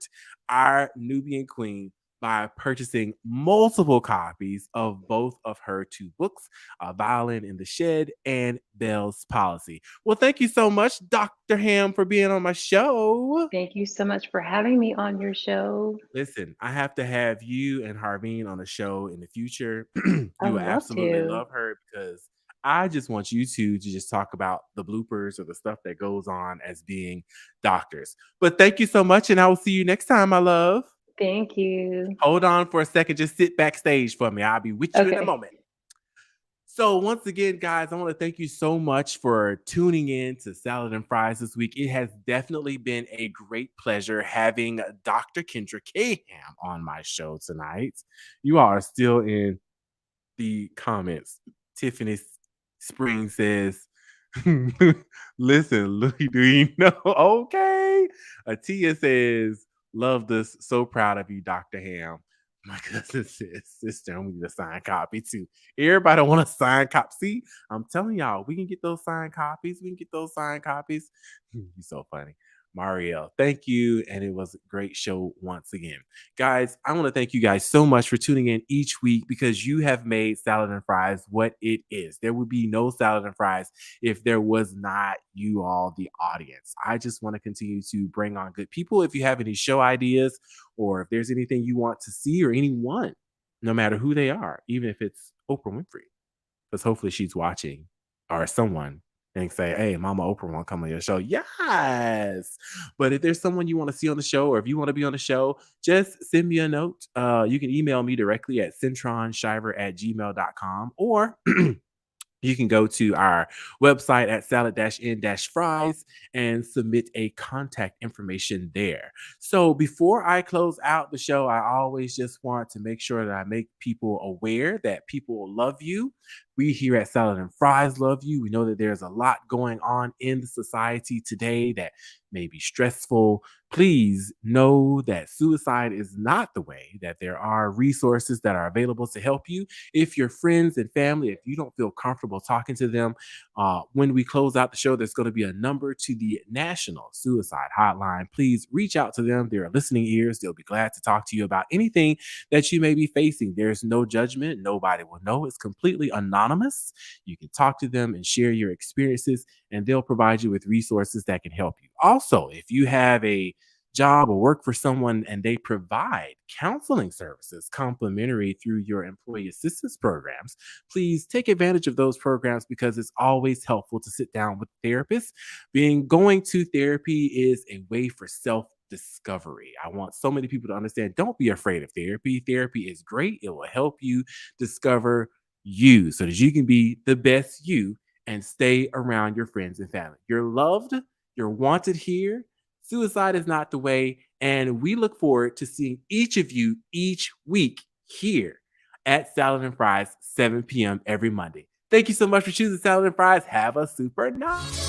our Nubian queen by purchasing multiple copies of both of her two books, Violin in the Shed and Bell's Policy. Well, thank you so much, Dr. Ham, for being on my show. Thank you so much for having me on your show. Listen, I have to have you and Harveen on the show in the future. You will absolutely love her because I just want you two to just talk about the bloopers or the stuff that goes on as being doctors. But thank you so much, and I will see you next time, my love. Thank you. Hold on for a second. Just sit backstage for me. I'll be with you in a moment. So once again, guys, I want to thank you so much for tuning in to Salad and Fries this week. It has definitely been a great pleasure having Dr. Kendra Ham on my show tonight. You all are still in the comments. Tiffany Spring says, listen, Louis, do you know? Okay. Atia says, love this. So proud of you, Dr. Ham. My cousin says, sister, we need a signed copy too. Everybody want a signed copy. See, I'm telling y'all, we can get those signed copies. You're so funny. Marielle, thank you. And it was a great show once again. Guys, I want to thank you guys so much for tuning in each week because you have made Salad and Fries what it is. There would be no Salad and Fries if there was not you all, the audience. I just want to continue to bring on good people. If you have any show ideas or if there's anything you want to see or anyone, no matter who they are, even if it's Oprah Winfrey, because hopefully she's watching or someone and say, hey, Mama Oprah want to come on your show. Yes. But if there's someone you want to see on the show or if you want to be on the show, just send me a note. You can email me directly at cintronshiver@gmail.com or you can go to our website at salad-in-fries and submit a contact information there. So before I close out the show, I always just want to make sure that I make people aware that people love you. We here at Salad and Fries love you. We know that there's a lot going on in the society today that may be stressful. Please know that suicide is not the way, that there are resources that are available to help you. If your friends and family, if you don't feel comfortable talking to them, when we close out the show, there's going to be a number to the National Suicide Hotline. Please reach out to them. They're listening ears. They'll be glad to talk to you about anything that you may be facing. There's no judgment. Nobody will know. It's completely anonymous. You can talk to them and share your experiences, and they'll provide you with resources that can help you. Also, if you have a job or work for someone and they provide counseling services complimentary through your employee assistance programs, please take advantage of those programs because it's always helpful to sit down with therapists. Going to therapy is a way for self-discovery. I want so many people to understand, don't be afraid of therapy. Therapy is great. It will help you discover you so that you can be the best you and stay around your friends and family. You're loved. You're wanted here. Suicide is not the way. And we look forward to seeing each of you each week here at Salad and Fries, 7 p.m. every Monday. Thank you so much for choosing Salad and Fries. Have a super night.